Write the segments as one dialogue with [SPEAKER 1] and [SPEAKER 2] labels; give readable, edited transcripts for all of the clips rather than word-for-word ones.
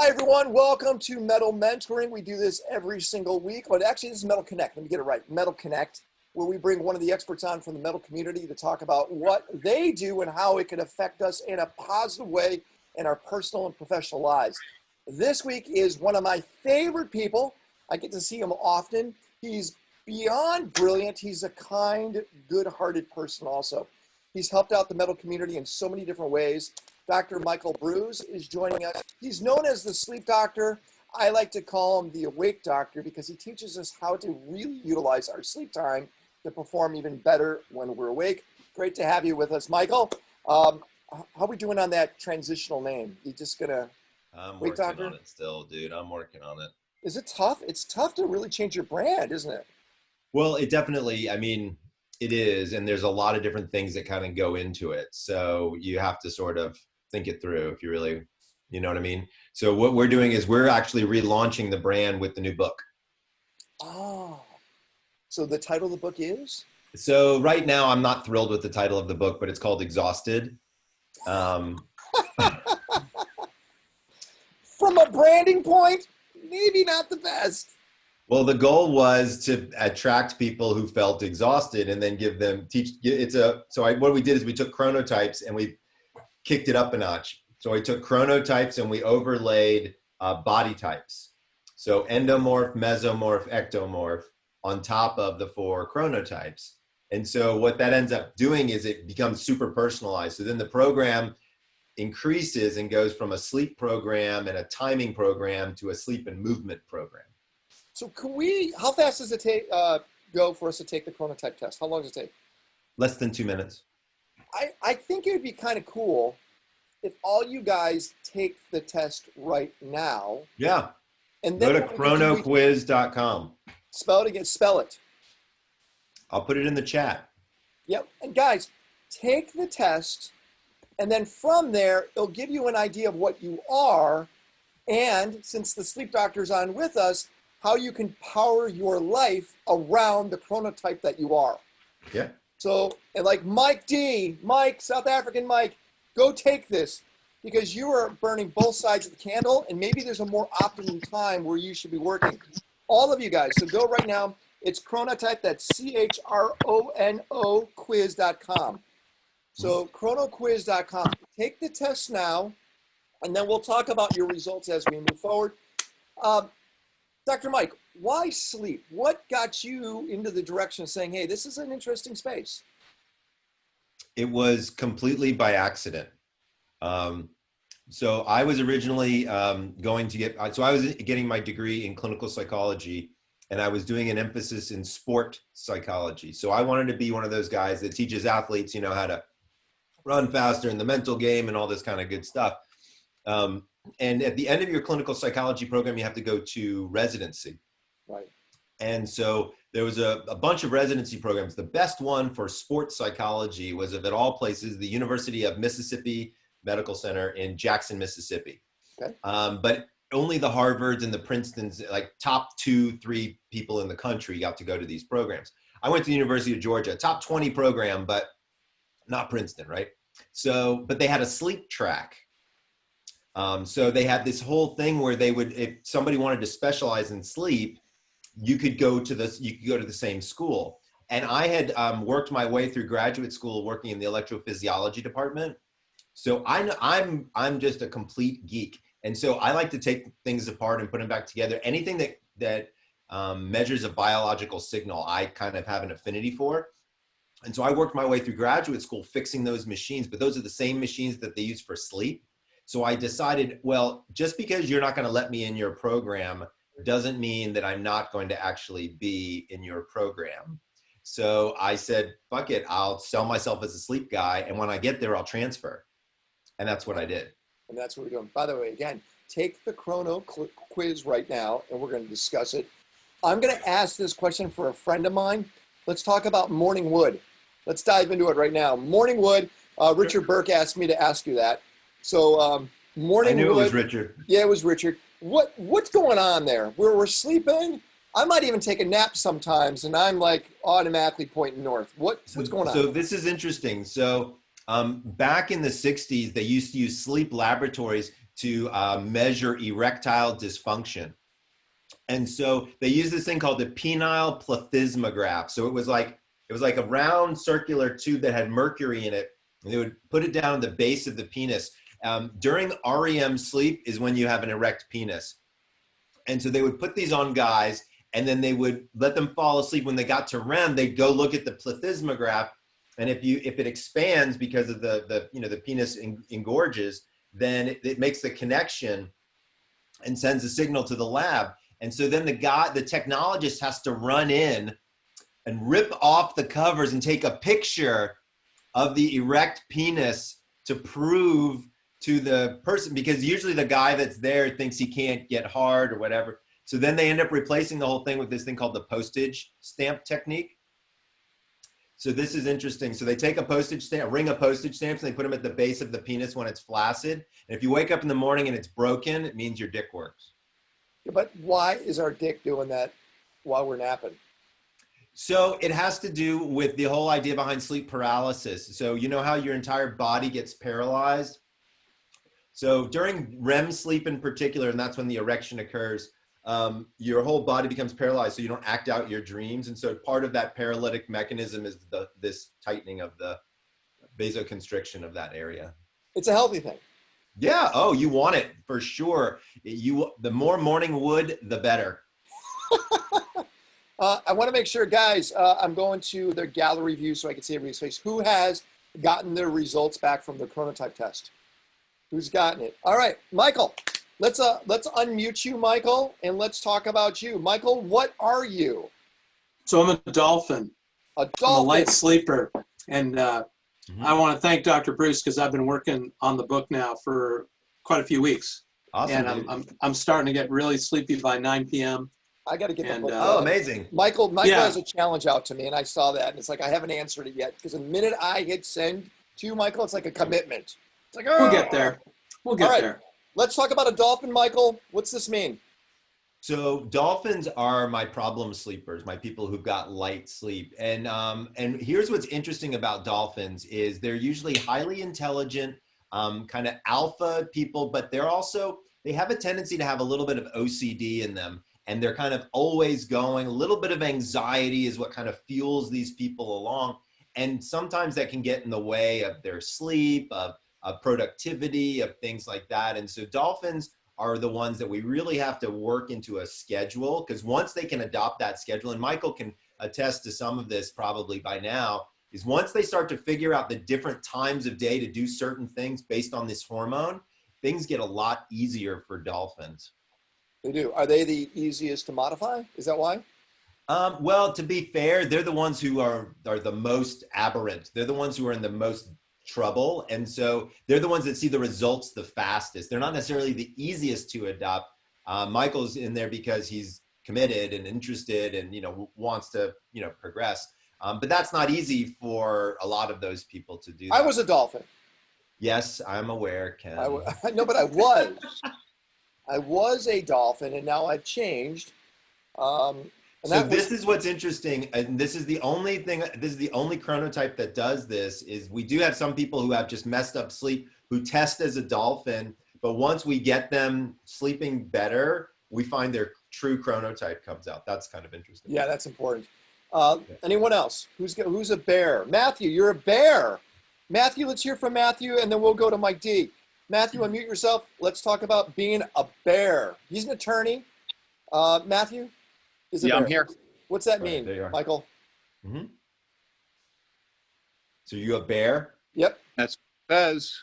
[SPEAKER 1] Hi, everyone. Welcome to Metal Mentoring. We do this every single week. But actually, this is Metal Connect. Let me get it right. Metal Connect, where we bring one of the experts on from the metal community to talk about what they do and how it can affect us in a positive way in our personal and professional lives. This week is one of my favorite people. I get to see him often. He's beyond brilliant. He's a kind, good-hearted person also. He's helped out the metal community in so many different ways. Dr. Michael Breus is joining us. He's known as the sleep doctor. I like to call him the awake doctor because he teaches us how to really utilize our sleep time to perform even better when we're awake. Great to have you with us, Michael. How are we doing on that transitional name? You just gonna
[SPEAKER 2] I'm
[SPEAKER 1] wake
[SPEAKER 2] working
[SPEAKER 1] doctor?
[SPEAKER 2] on it still, dude. I'm working on it.
[SPEAKER 1] Is it tough? It's tough to really change your brand, isn't it?
[SPEAKER 2] Well, it definitely, it is. And there's a lot of different things that kind of go into it. So you have to sort of think it through if you really, you know what I mean? So what we're doing is we're actually relaunching the brand with the new book.
[SPEAKER 1] Oh, so the title of the book is?
[SPEAKER 2] So right now I'm not thrilled with the title of the book, but it's called Exhausted.
[SPEAKER 1] From a branding point, maybe not the best.
[SPEAKER 2] Well, the goal was to attract people who felt exhausted and then give them what we did is we took chronotypes and we kicked it up a notch. So we took chronotypes and we overlaid body types. So endomorph, mesomorph, ectomorph on top of the 4 chronotypes. And so what that ends up doing is it becomes super personalized. So then the program increases and goes from a sleep program and a timing program to a sleep and movement program.
[SPEAKER 1] So how fast does it take, go for us to take the chronotype test? How long does it take?
[SPEAKER 2] Less than 2 minutes.
[SPEAKER 1] I think it would be kind of cool if all you guys take the test right now.
[SPEAKER 2] Yeah.
[SPEAKER 1] And then
[SPEAKER 2] go to chronoquiz.com.
[SPEAKER 1] Spell it again. Spell it.
[SPEAKER 2] I'll put it in the chat.
[SPEAKER 1] Yep. And guys, take the test. And then from there, it'll give you an idea of what you are. And since the sleep doctor's on with us, how you can power your life around the chronotype that you are.
[SPEAKER 2] Yeah.
[SPEAKER 1] So, and like Mike, South African Mike, go take this because you are burning both sides of the candle and maybe there's a more optimum time where you should be working. All of you guys, so go right now. It's chronotype, that's CHRONO quiz.com. So chronoquiz.com. Take the test now and then we'll talk about your results as we move forward. Dr. Mike, why sleep? What got you into the direction of saying, hey, this is an interesting space?
[SPEAKER 2] It was completely by accident. So I was originally I was getting my degree in clinical psychology and I was doing an emphasis in sport psychology. So I wanted to be one of those guys that teaches athletes, how to run faster in the mental game and all this kind of good stuff. And at the end of your clinical psychology program, you have to go to residency.
[SPEAKER 1] Right.
[SPEAKER 2] And so there was a bunch of residency programs. The best one for sports psychology was, of all places, the University of Mississippi Medical Center in Jackson, Mississippi.
[SPEAKER 1] Okay.
[SPEAKER 2] But only the Harvards and the Princetons, like top 2-3 people in the country got to go to these programs. I went to the University of Georgia, top 20 program, but not Princeton, right? So, but they had a sleep track. So they had this whole thing where they would, if somebody wanted to specialize in sleep, you could go to the same school. And I had worked my way through graduate school working in the electrophysiology department. So I'm just a complete geek. And so I like to take things apart and put them back together. Anything that measures a biological signal, I kind of have an affinity for. And so I worked my way through graduate school fixing those machines, but those are the same machines that they use for sleep. So I decided, well, just because you're not going to let me in your program doesn't mean that I'm not going to actually be in your program. So I said, fuck it, I'll sell myself as a sleep guy. And when I get there, I'll transfer. And that's what I did.
[SPEAKER 1] And that's what we're doing. By the way, again, take the Chrono quiz right now, and we're going to discuss it. I'm going to ask this question for a friend of mine. Let's talk about morning wood. Let's dive into it right now. Morning wood. Richard Burke asked me to ask you that. So morning wood. I knew
[SPEAKER 2] it was Richard.
[SPEAKER 1] Yeah, it was Richard. What's going on there? We're sleeping. I might even take a nap sometimes, and I'm like automatically pointing north. What's going on?
[SPEAKER 2] So this is interesting. So back in the 60s, they used to use sleep laboratories. to measure erectile dysfunction. And so they used this thing called the penile plethysmograph. So it was like a round circular tube that had mercury in it. And they would put it down at the base of the penis. During REM sleep is when you have an erect penis. And so they would put these on guys, and then they would let them fall asleep. When they got to REM, they'd go look at the plethysmograph. And if it expands because of the penis engorges, then it makes the connection and sends a signal to the lab. And so then the technologist has to run in and rip off the covers and take a picture of the erect penis to prove to the person, because usually the guy that's there thinks he can't get hard or whatever. So then they end up replacing the whole thing with this thing called the postage stamp technique. So this is interesting. So they take a ring of postage stamps, and they put them at the base of the penis when it's flaccid. And if you wake up in the morning and it's broken, it means your dick works.
[SPEAKER 1] Yeah, but why is our dick doing that while we're napping?
[SPEAKER 2] So it has to do with the whole idea behind sleep paralysis. So you know how your entire body gets paralyzed? So during REM sleep in particular, and that's when the erection occurs, your whole body becomes paralyzed, so you don't act out your dreams. And so part of that paralytic mechanism is this tightening of the vasoconstriction of that area.
[SPEAKER 1] It's a healthy thing.
[SPEAKER 2] Yeah. Oh, you want it for sure. The more morning wood, the better.
[SPEAKER 1] I want to make sure, guys, I'm going to their gallery view so I can see everybody's face. Who has gotten their results back from the chronotype test? Who's gotten it? All right, Michael, let's unmute you, Michael, and let's talk about you. Michael, what are you?
[SPEAKER 3] So I'm a dolphin.
[SPEAKER 1] A dolphin.
[SPEAKER 3] I'm a light sleeper. And I want to thank Dr. Breus, because I've been working on the book now for quite a few weeks.
[SPEAKER 2] Awesome.
[SPEAKER 3] And I'm starting to get really sleepy by 9 p.m.
[SPEAKER 1] I got to get the book.
[SPEAKER 2] Oh, amazing.
[SPEAKER 1] Michael has a challenge out to me, and I saw that, and it's like I haven't answered it yet, because the minute I hit send to you, Michael, it's like a commitment. It's like,
[SPEAKER 3] We'll get there. We'll get there.
[SPEAKER 1] Let's talk about a dolphin, Michael. What's this mean?
[SPEAKER 2] So dolphins are my problem sleepers, my people who've got light sleep. And here's what's interesting about dolphins is they're usually highly intelligent, kind of alpha people, but they have a tendency to have a little bit of OCD in them. And they're kind of always going. A little bit of anxiety is what kind of fuels these people along. And sometimes that can get in the way of their sleep, of productivity, of things like that. And so dolphins are the ones that we really have to work into a schedule, because once they can adopt that schedule, and Michael can attest to some of this probably by now, is once they start to figure out the different times of day to do certain things based on this hormone, things get a lot easier for dolphins.
[SPEAKER 1] They do. Are they the easiest to modify? Is that why?
[SPEAKER 2] Well, to be fair, they're the ones who are the most aberrant. They're the ones who are in the most trouble. And so they're the ones that see the results the fastest. They're not necessarily the easiest to adopt. Michael's in there because he's committed and interested and, wants to, progress. But that's not easy for a lot of those people to do that.
[SPEAKER 1] I was a dolphin.
[SPEAKER 2] Yes, I'm aware, Ken.
[SPEAKER 1] No, but I was. I was a dolphin, and now I've changed.
[SPEAKER 2] This is what's interesting, and this is the only chronotype that does this, is we do have some people who have just messed up sleep who test as a dolphin, but once we get them sleeping better, we find their true chronotype comes out. That's kind of interesting.
[SPEAKER 1] Yeah, that's important. Anyone else? Who's a bear? Matthew, you're a bear. Matthew, let's hear from Matthew, and then we'll go to Mike D. Matthew, unmute yourself. Let's talk about being a bear. He's an attorney. Matthew?
[SPEAKER 4] I'm here.
[SPEAKER 1] What's that mean, Michael?
[SPEAKER 2] Mm-hmm. So you a bear?
[SPEAKER 1] Yep.
[SPEAKER 4] That's what it says.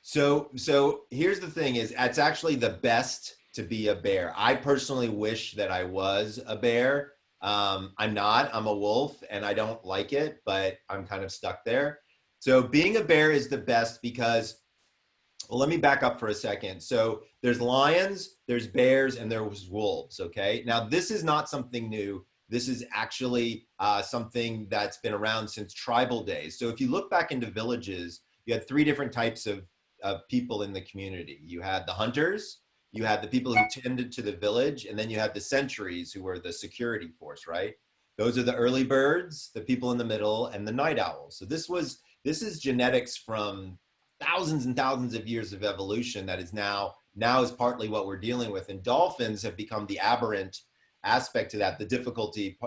[SPEAKER 2] So here's the thing is, it's actually the best to be a bear. I personally wish that I was a bear. I'm not. I'm a wolf, and I don't like it, but I'm kind of stuck there. So being a bear is the best because, well, let me back up for a second. So there's lions, there's bears, and there's wolves, okay? Now, this is not something new. This is actually something that's been around since tribal days. So if you look back into villages, you had three different types of people in the community. You had the hunters, you had the people who tended to the village, and then you had the sentries who were the security force, right? Those are the early birds, the people in the middle, and the night owls. So this is genetics from thousands and thousands of years of evolution that is now is partly what we're dealing with. And dolphins have become the aberrant aspect to that, the difficulty,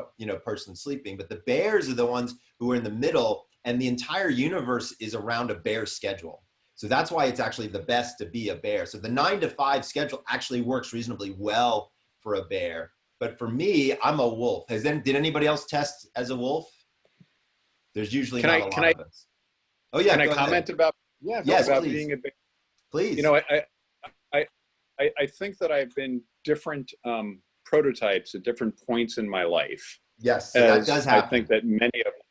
[SPEAKER 2] person sleeping. But the bears are the ones who are in the middle, and the entire universe is around a bear schedule. So that's why it's actually the best to be a bear. So the 9 to 5 schedule actually works reasonably well for a bear. But for me, I'm a wolf. Did anybody else test as a wolf? There's usually not a lot of us. Oh yeah,
[SPEAKER 4] can I
[SPEAKER 2] go
[SPEAKER 4] comment
[SPEAKER 2] ahead.
[SPEAKER 4] about
[SPEAKER 2] Yes,
[SPEAKER 4] about
[SPEAKER 2] please.
[SPEAKER 4] being a bear?
[SPEAKER 2] Please.
[SPEAKER 4] You know, I think that I've been different prototypes at different points in my life.
[SPEAKER 2] Yes, so that does happen.
[SPEAKER 4] I think that many of them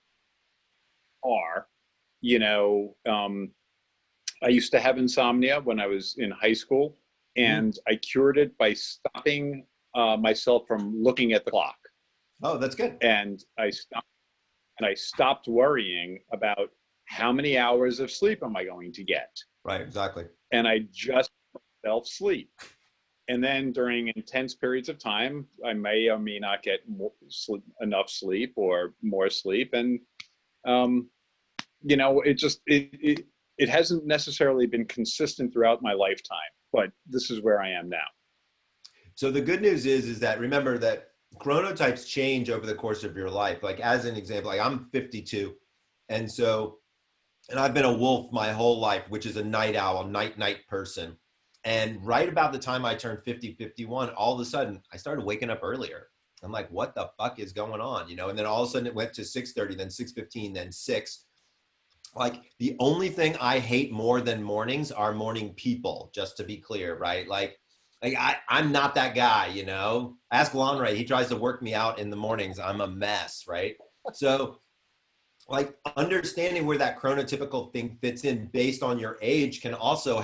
[SPEAKER 4] are. You know, I used to have insomnia when I was in high school, and I cured it by stopping myself from looking at the clock.
[SPEAKER 2] Oh, that's good.
[SPEAKER 4] And I stopped worrying about how many hours of sleep am I going to get.
[SPEAKER 2] Right, exactly.
[SPEAKER 4] And I just felt sleep. And then during intense periods of time, I may or may not get enough sleep or more sleep. And, you know, it hasn't necessarily been consistent throughout my lifetime, but this is where I am now.
[SPEAKER 2] So the good news is that, remember that chronotypes change over the course of your life. Like as an example, like I'm 52. And I've been a wolf my whole life, which is a night owl, night person. And right about the time I turned 50, 51, all of a sudden I started waking up earlier. I'm like, what the fuck is going on? And then all of a sudden it went to 6:30, then 6:15, then 6. Like the only thing I hate more than mornings are morning people, just to be clear, right? Like I'm not that guy, Ask Lonray, he tries to work me out in the mornings. I'm a mess, right? So like understanding where that chronotypical thing fits in based on your age can also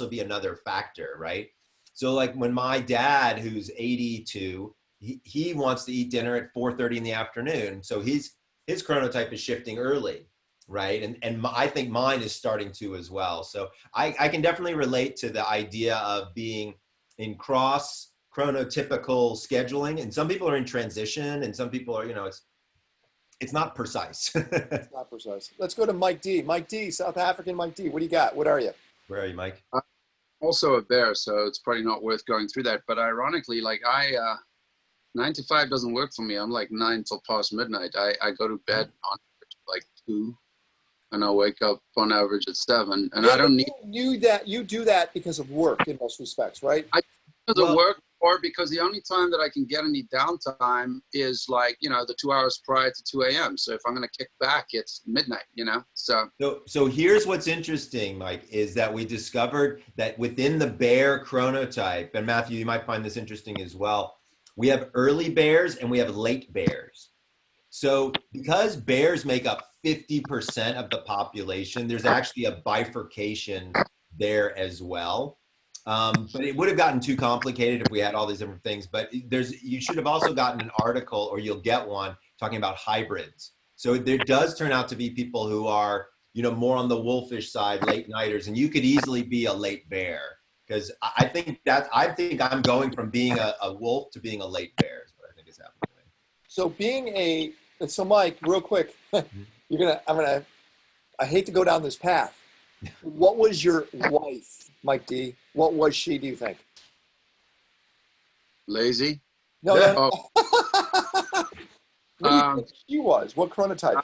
[SPEAKER 2] be another factor, right? So like when my dad, who's 82, he wants to eat dinner at 4:30 in the afternoon. So his chronotype is shifting early, right? And I think mine is starting to as well. So I can definitely relate to the idea of being in cross chronotypical scheduling. And some people are in transition and some people are, it's not precise.
[SPEAKER 1] It's not precise. Let's go to Mike D. Mike D, South African Mike D. What do you got? What are you?
[SPEAKER 2] Where are you, Mike?
[SPEAKER 5] I'm also a bear, so it's probably not worth going through that. But ironically, like 9 to 5 doesn't work for me. I'm like 9 till past midnight. I go to bed on like 2, and I'll wake up on average at 7. And I don't need
[SPEAKER 1] you do that because of work in most respects, right?
[SPEAKER 5] Because of work, or because the only time that I can get any downtime is like, the 2 hours prior to 2 a.m. So if I'm going to kick back, it's midnight,
[SPEAKER 2] So here's what's interesting, Mike, is that we discovered that within the bear chronotype, and Matthew, you might find this interesting as well, we have early bears and we have late bears. So because bears make up 50% of the population, there's actually a bifurcation there as well. But it would have gotten too complicated if we had all these different things. But you should have also gotten an article, or you'll get one, talking about hybrids. So there does turn out to be people who are, more on the wolfish side, late nighters, and you could easily be a late bear. Because I think I'm going from being a wolf to being a late bear is what I think is happening.
[SPEAKER 1] So Mike, real quick, I hate to go down this path. What was your wife, Mike D? What was she, do you think?
[SPEAKER 5] Lazy.
[SPEAKER 1] No. What do you think she was? What chronotype?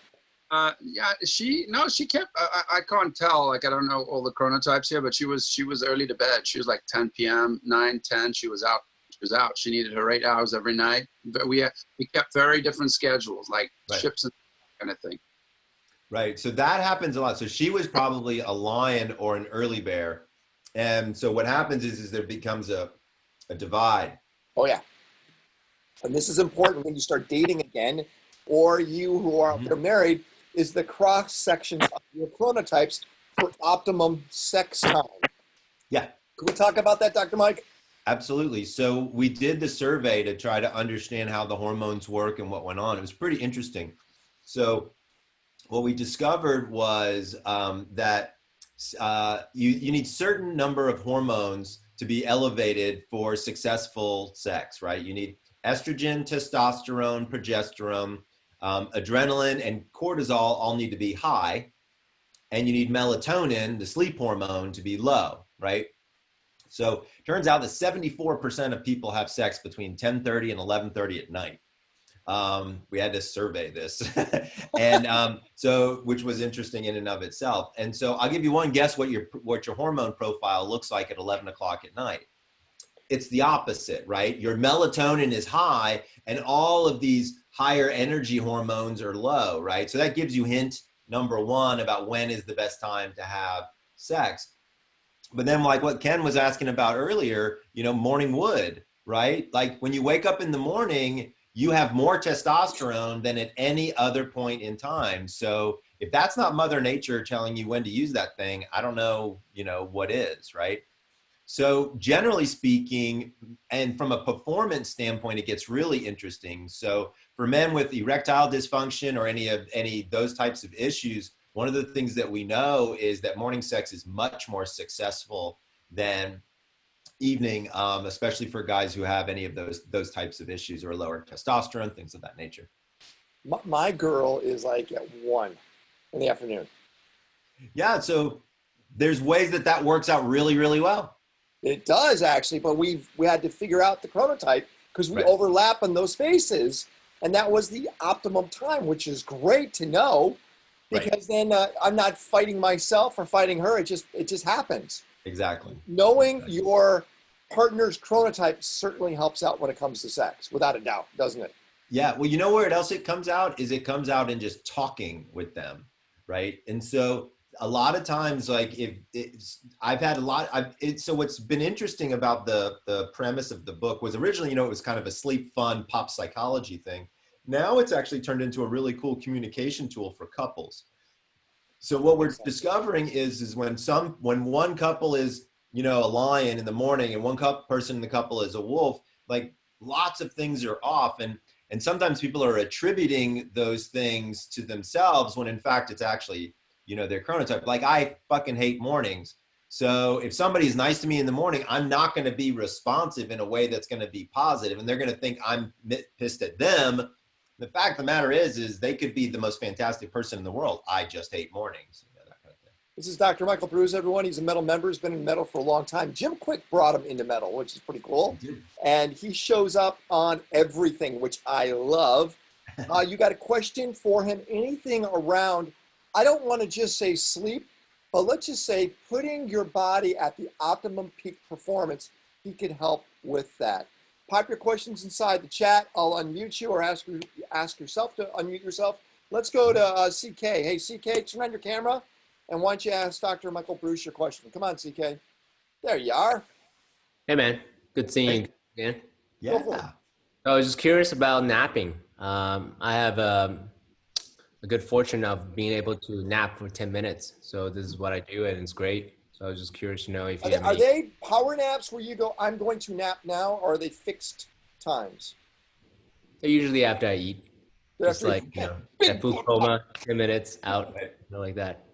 [SPEAKER 5] She kept, I can't tell, like, I don't know all the chronotypes here, but she was early to bed. She was like 10 p.m., 9, 10, she was out. She needed her 8 hours every night. But we kept very different schedules, like ships and kind of thing.
[SPEAKER 2] Right. So that happens a lot. So she was probably a lion or an early bear. And so what happens is there becomes a divide.
[SPEAKER 1] Oh, yeah. And this is important when you start dating again, or you who are out there married, is the cross sections of your chronotypes for optimum sex time.
[SPEAKER 2] Yeah.
[SPEAKER 1] Can we talk about that, Dr. Mike?
[SPEAKER 2] Absolutely. So we did the survey to try to understand how the hormones work and what went on. It was pretty interesting. So what we discovered was that you need certain number of hormones to be elevated for successful sex, right? You need estrogen, testosterone, progesterone, adrenaline, and cortisol all need to be high. and you need melatonin, the sleep hormone, to be low, right? So turns out that 74% of people have sex between 10:30 and 11:30 at night. We had to survey this, and so, which was interesting in and of itself. And so I'll give you one guess what your hormone profile looks like at 11 o'clock at night. It's the opposite, right? Your melatonin is high and all of these higher energy hormones are low, right? So that gives you hint number one about when is the best time to have sex. But then like what Ken was asking about earlier, morning wood, right? Like when you wake up in the morning, you have more testosterone than at any other point in time. So if that's not Mother Nature telling you when to use that thing, I don't know, what is, right? So generally speaking, and from a performance standpoint, it gets really interesting. So for men with erectile dysfunction or any those types of issues, one of the things that we know is that morning sex is much more successful than evening, especially for guys who have any of those types of issues or lower testosterone, things of that nature.
[SPEAKER 1] My girl is like at 1 in the afternoon.
[SPEAKER 2] Yeah, so there's ways that works out really, really well.
[SPEAKER 1] It does actually, but we had to figure out the chronotype because we
[SPEAKER 2] Right.
[SPEAKER 1] overlap in those spaces, and that was the optimum time, which is great to know because then I'm not fighting myself or fighting her. It just happens.
[SPEAKER 2] Exactly.
[SPEAKER 1] Knowing your partner's chronotype certainly helps out when it comes to sex, without a doubt, doesn't it?
[SPEAKER 2] Yeah, well, you know where else it comes out is it comes out in just talking with them, right? And so a lot of times, like I've had a lot. So what's been interesting about the premise of the book was originally, it was kind of a sleep fun pop psychology thing. Now it's actually turned into a really cool communication tool for couples. So what we're discovering is when one couple is, a lion in the morning and one person in the couple is a wolf, like lots of things are off. And sometimes people are attributing those things to themselves when in fact it's actually, their chronotype. Like I fucking hate mornings. So if somebody's nice to me in the morning, I'm not going to be responsive in a way that's going to be positive, and they're going to think I'm pissed at them. The fact of the matter is they could be the most fantastic person in the world. I just hate mornings. That kind of thing.
[SPEAKER 1] This is Dr. Michael Breus, everyone. He's a metal member. He's been in metal for a long time. Jim Quick brought him into metal, which is pretty cool. And he shows up on everything, which I love. You got a question for him? Anything around, I don't want to just say sleep, but let's just say putting your body at the optimum peak performance. He could help with that. Pop your questions inside the chat. I'll unmute you or ask yourself to unmute yourself. Let's go to CK. Hey, CK, turn on your camera. And why don't you ask Dr. Michael Breus your question? Come on, CK. There you are.
[SPEAKER 6] Hey, man. Good seeing you again.
[SPEAKER 2] Yeah.
[SPEAKER 6] I was just curious about napping. I have a good fortune of being able to nap for 10 minutes. So this is what I do, and it's great. So I was just curious to know if you
[SPEAKER 1] Are they power naps where you go, I'm going to nap now, or are they fixed times?
[SPEAKER 6] They're usually after I eat.
[SPEAKER 1] They're
[SPEAKER 6] Just
[SPEAKER 1] after
[SPEAKER 6] like, that food coma, 10 minutes out, like that.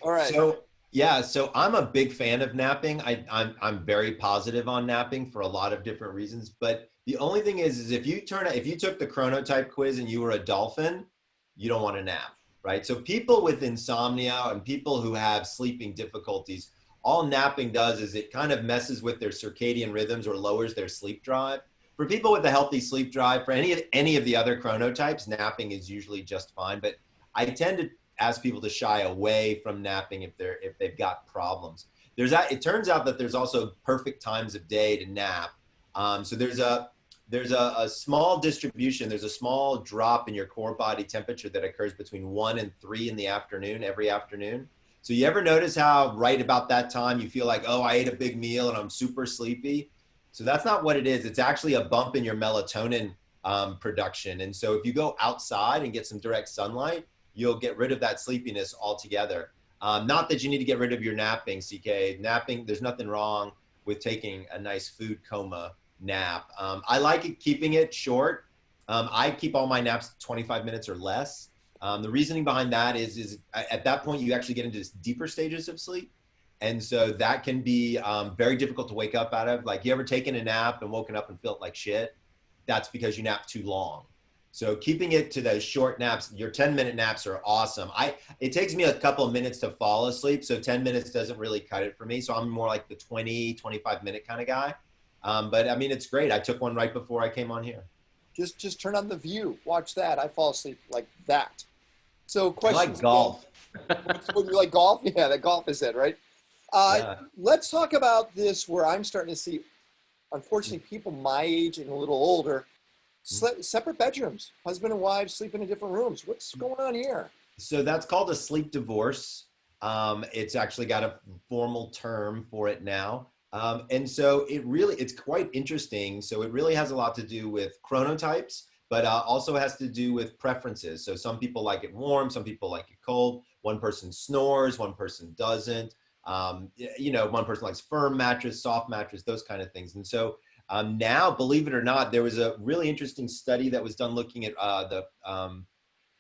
[SPEAKER 1] All right.
[SPEAKER 2] So I'm a big fan of napping. I'm very positive on napping for a lot of different reasons. But the only thing is if you took the chronotype quiz and you were a dolphin, you don't want to nap, right? So people with insomnia and people who have sleeping difficulties, all napping does is it kind of messes with their circadian rhythms or lowers their sleep drive. For people with a healthy sleep drive, for any of the other chronotypes, napping is usually just fine. But I tend to ask people to shy away from napping if they've got problems. It turns out that there's also perfect times of day to nap. So there's a small distribution. There's a small drop in your core body temperature that occurs between 1 and 3 in the afternoon, every afternoon. So you ever notice how right about that time you feel like, oh, I ate a big meal and I'm super sleepy? So that's not what it is. It's actually a bump in your melatonin production. And so if you go outside and get some direct sunlight, you'll get rid of that sleepiness altogether. Not that you need to get rid of your napping, CK. Napping, there's nothing wrong with taking a nice food coma nap. I like keeping it short. I keep all my naps 25 minutes or less. The reasoning behind that is at that point you actually get into deeper stages of sleep. And so that can be very difficult to wake up out of. Like, you ever taken a nap and woken up and felt like shit? That's because you napped too long. So keeping it to those short naps, your 10-minute naps are awesome. It takes me a couple of minutes to fall asleep, so 10 minutes doesn't really cut it for me. So I'm more like the 20, 25-minute kind of guy. But I mean, it's great. I took one right before I came on here.
[SPEAKER 1] Just turn on The View. Watch that. I fall asleep like that. So
[SPEAKER 2] I
[SPEAKER 1] questions.
[SPEAKER 2] like golf.
[SPEAKER 1] Would you like golf? Yeah, that golf is it, right?
[SPEAKER 2] Yeah.
[SPEAKER 1] Let's talk about this where I'm starting to see, unfortunately, people my age and a little older, separate bedrooms. Husband and wives sleeping in different rooms. What's going on here?
[SPEAKER 2] So that's called a sleep divorce. It's actually got a formal term for it now. And so it's quite interesting. So it really has a lot to do with chronotypes, but also has to do with preferences. So some people like it warm, some people like it cold. One person snores, one person doesn't. One person likes firm mattress, soft mattress, those kind of things. And so now, believe it or not, there was a really interesting study that was done looking at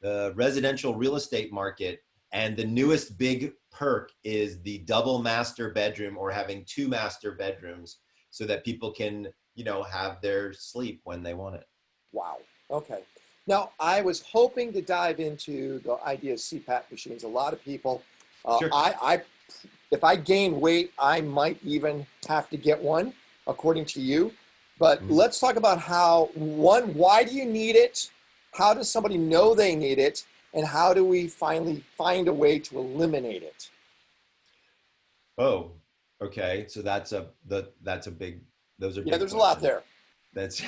[SPEAKER 2] the residential real estate market. And the newest big perk is the double master bedroom, or having 2 master bedrooms, so that people can, have their sleep when they want it.
[SPEAKER 1] Wow. Okay. Now, I was hoping to dive into the idea of Cpap machines. A lot of people,
[SPEAKER 2] Sure.
[SPEAKER 1] If I gain weight, I might even have to get one, according to you. But let's talk about why do you need it? How does somebody know they need it? And how do we finally find a way to eliminate it?
[SPEAKER 2] Oh, okay. So that's a big, those are big
[SPEAKER 1] Yeah, there's a lot
[SPEAKER 2] questions.
[SPEAKER 1] there.
[SPEAKER 2] That's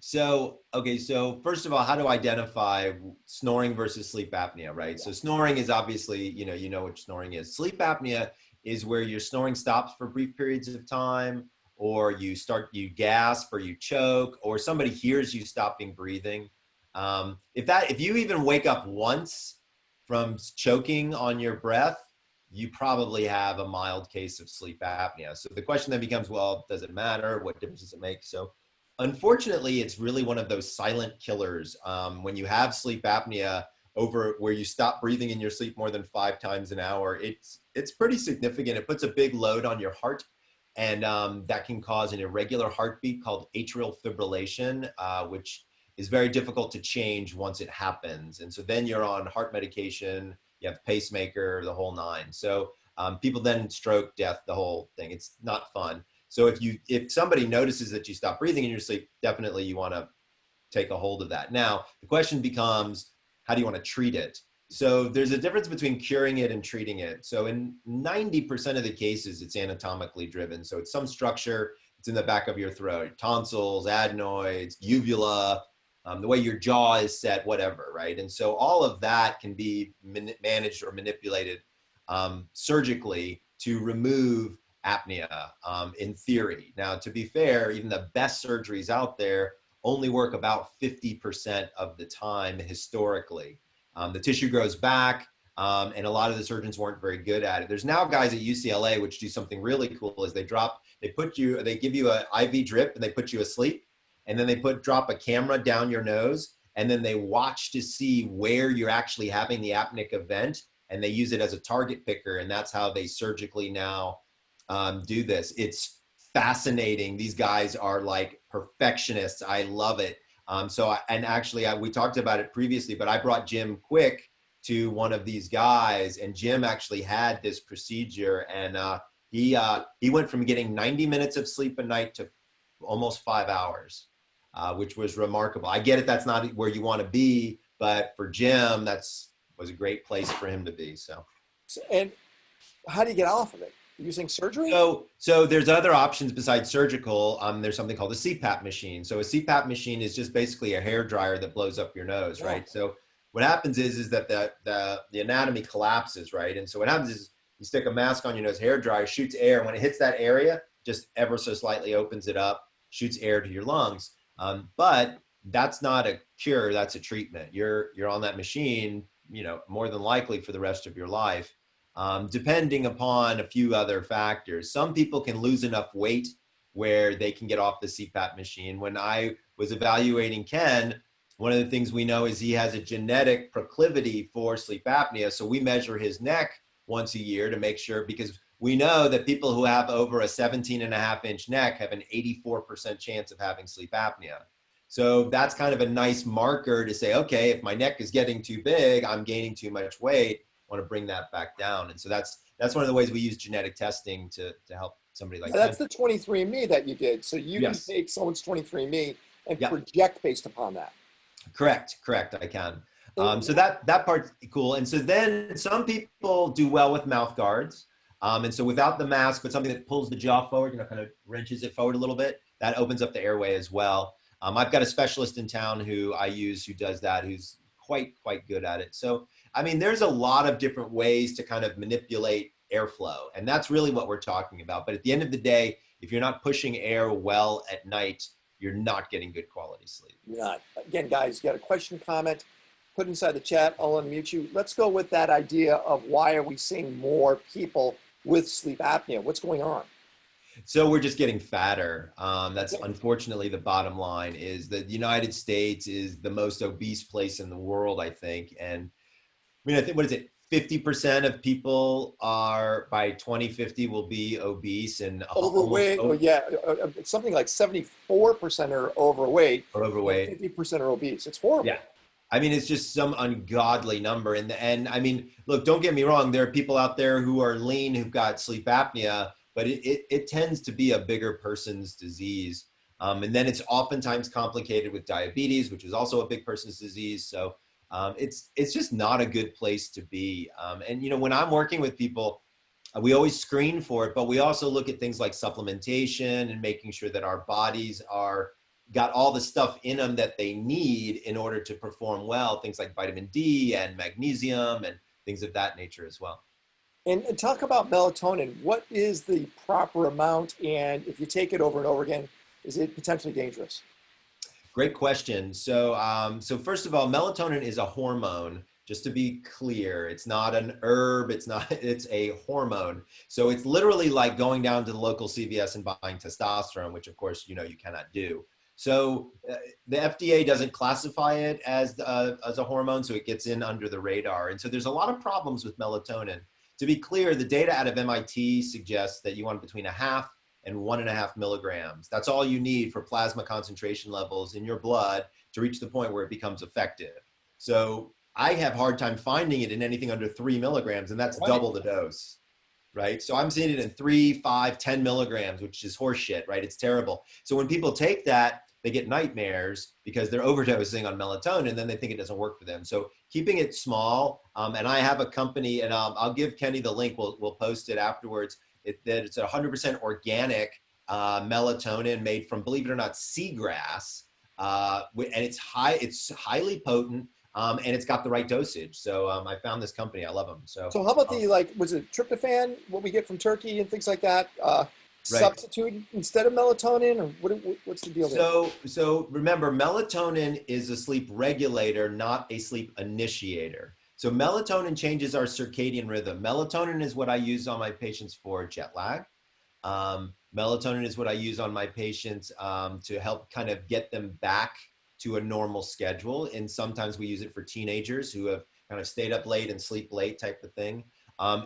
[SPEAKER 2] so, okay. So first of all, how to identify snoring versus sleep apnea, right?
[SPEAKER 1] Yeah.
[SPEAKER 2] So snoring is obviously, you know what snoring is. Sleep apnea is where your snoring stops for brief periods of time, or you gasp, or you choke, or somebody hears you stopping breathing. If you even wake up once from choking on your breath, you probably have a mild case of sleep apnea. So the question then becomes, well, does it matter? What difference does it make? So unfortunately, it's really one of those silent killers. When you have sleep apnea over where you stop breathing in your sleep more than 5 times an hour, it's pretty significant. It puts a big load on your heart, and that can cause an irregular heartbeat called atrial fibrillation, which is very difficult to change once it happens. And so then you're on heart medication, you have pacemaker, the whole 9. So people then stroke, death, the whole thing. It's not fun. So if somebody notices that you stop breathing in your sleep, definitely you want to take a hold of that. Now, the question becomes, how do you want to treat it? So there's a difference between curing it and treating it. So in 90% of the cases, it's anatomically driven. So it's some structure, it's in the back of your throat, tonsils, adenoids, uvula, the way your jaw is set, whatever, right? And so all of that can be managed or manipulated surgically to remove apnea, in theory. Now, to be fair, even the best surgeries out there only work about 50% of the time historically. The tissue grows back, and a lot of the surgeons weren't very good at it. There's now guys at UCLA which do something really cool, is they give you an IV drip and they put you asleep, and then they drop a camera down your nose, and then they watch to see where you're actually having the apneic event, and they use it as a target picker, and that's how they surgically now do this. It's fascinating. These guys are like perfectionists. I love it. We talked about it previously, but I brought Jim Quick to one of these guys, and Jim actually had this procedure, and he went from getting 90 minutes of sleep a night to almost 5 hours, which was remarkable. I get it, that's not where you want to be, but for Jim, was a great place for him to be. So
[SPEAKER 1] and how do you get off of it? Using surgery?
[SPEAKER 2] So there's other options besides surgical. There's something called a Cpap machine. So a Cpap machine is just basically a hair dryer that blows up your nose, right? So what happens is that the anatomy collapses, right? And so what happens is you stick a mask on your nose, hair dryer shoots air. When it hits that area, just ever so slightly opens it up, shoots air to your lungs. But that's not a cure, that's a treatment. You're on that machine, more than likely for the rest of your life. Depending upon a few other factors. Some people can lose enough weight where they can get off the Cpap machine. When I was evaluating Ken, one of the things we know is he has a genetic proclivity for sleep apnea. So we measure his neck once a year to make sure, because we know that people who have over a 17.5-inch neck have an 84% chance of having sleep apnea. So that's kind of a nice marker to say, okay, if my neck is getting too big, I'm gaining too much weight, I want to bring that back down. And so that's one of the ways we use genetic testing to help somebody like that.
[SPEAKER 1] That's the 23andMe that you did. So you
[SPEAKER 2] Yes.
[SPEAKER 1] can take someone's 23andMe and
[SPEAKER 2] Yep.
[SPEAKER 1] project based upon that.
[SPEAKER 2] Correct, I can. So that part's cool. And so then some people do well with mouth guards. And so without the mask, but something that pulls the jaw forward, kind of wrenches it forward a little bit, that opens up the airway as well. I've got a specialist in town who I use who does that, who's quite good at it. So, I mean, there's a lot of different ways to kind of manipulate airflow. And that's really what we're talking about. But at the end of the day, if you're not pushing air well at night, you're not getting good quality sleep.
[SPEAKER 1] You're not. Again, guys, you got a question, comment, put it inside the chat. I'll unmute you. Let's go with that idea of why are we seeing more people with sleep apnea? What's going on?
[SPEAKER 2] So we're just getting fatter. That's unfortunately the bottom line. Is that the United States is the most obese place in the world, I think. And I mean, I think, what is it? 50% of people are by 2050 will be obese and
[SPEAKER 1] Overweight. It's something like 74% are overweight.
[SPEAKER 2] Or overweight.
[SPEAKER 1] 50% are obese. It's horrible.
[SPEAKER 2] Yeah. I mean, it's just some ungodly number. And I mean, look, don't get me wrong. There are people out there who are lean, who've got sleep apnea, but it tends to be a bigger person's disease. And then it's oftentimes complicated with diabetes, which is also a big person's disease. So it's just not a good place to be. And, when I'm working with people, we always screen for it, but we also look at things like supplementation and making sure that our bodies are got all the stuff in them that they need in order to perform well, things like vitamin D and magnesium and things of that nature as well.
[SPEAKER 1] And talk about melatonin. What is the proper amount? And if you take it over and over again, is it potentially dangerous?
[SPEAKER 2] Great question. So first of all, melatonin is a hormone. Just to be clear, it's not an herb. It's a hormone. So it's literally like going down to the local CVS and buying testosterone, which of course, you cannot do. So the FDA doesn't classify it as a hormone, so it gets in under the radar. And so there's a lot of problems with melatonin. To be clear, the data out of MIT suggests that you want between 0.5 and 1.5 milligrams. That's all you need for plasma concentration levels in your blood to reach the point where it becomes effective. So I have a hard time finding it in anything under 3 milligrams, and that's double the dose, right? So I'm seeing it in 3, 5, 10 milligrams, which is horseshit, right? It's terrible. So when people take that, they get nightmares because they're overdosing on melatonin, and then they think it doesn't work for them. So keeping it small, and I have a company, and I'll give Kenny the link. We'll post it afterwards. That it's 100% organic melatonin made from, believe it or not, seagrass, and it's highly potent, and it's got the right dosage. So I found this company. I love them. So
[SPEAKER 1] how about was it tryptophan, what we get from Turkey and things like that?
[SPEAKER 2] Right.
[SPEAKER 1] Substitute instead of melatonin, or what's the deal there?
[SPEAKER 2] So remember, melatonin is a sleep regulator, not a sleep initiator. So melatonin changes our circadian rhythm. Melatonin is what I use on my patients for jet lag. Melatonin is what I use on my patients to help kind of get them back to a normal schedule. And sometimes we use it for teenagers who have kind of stayed up late and sleep late type of thing.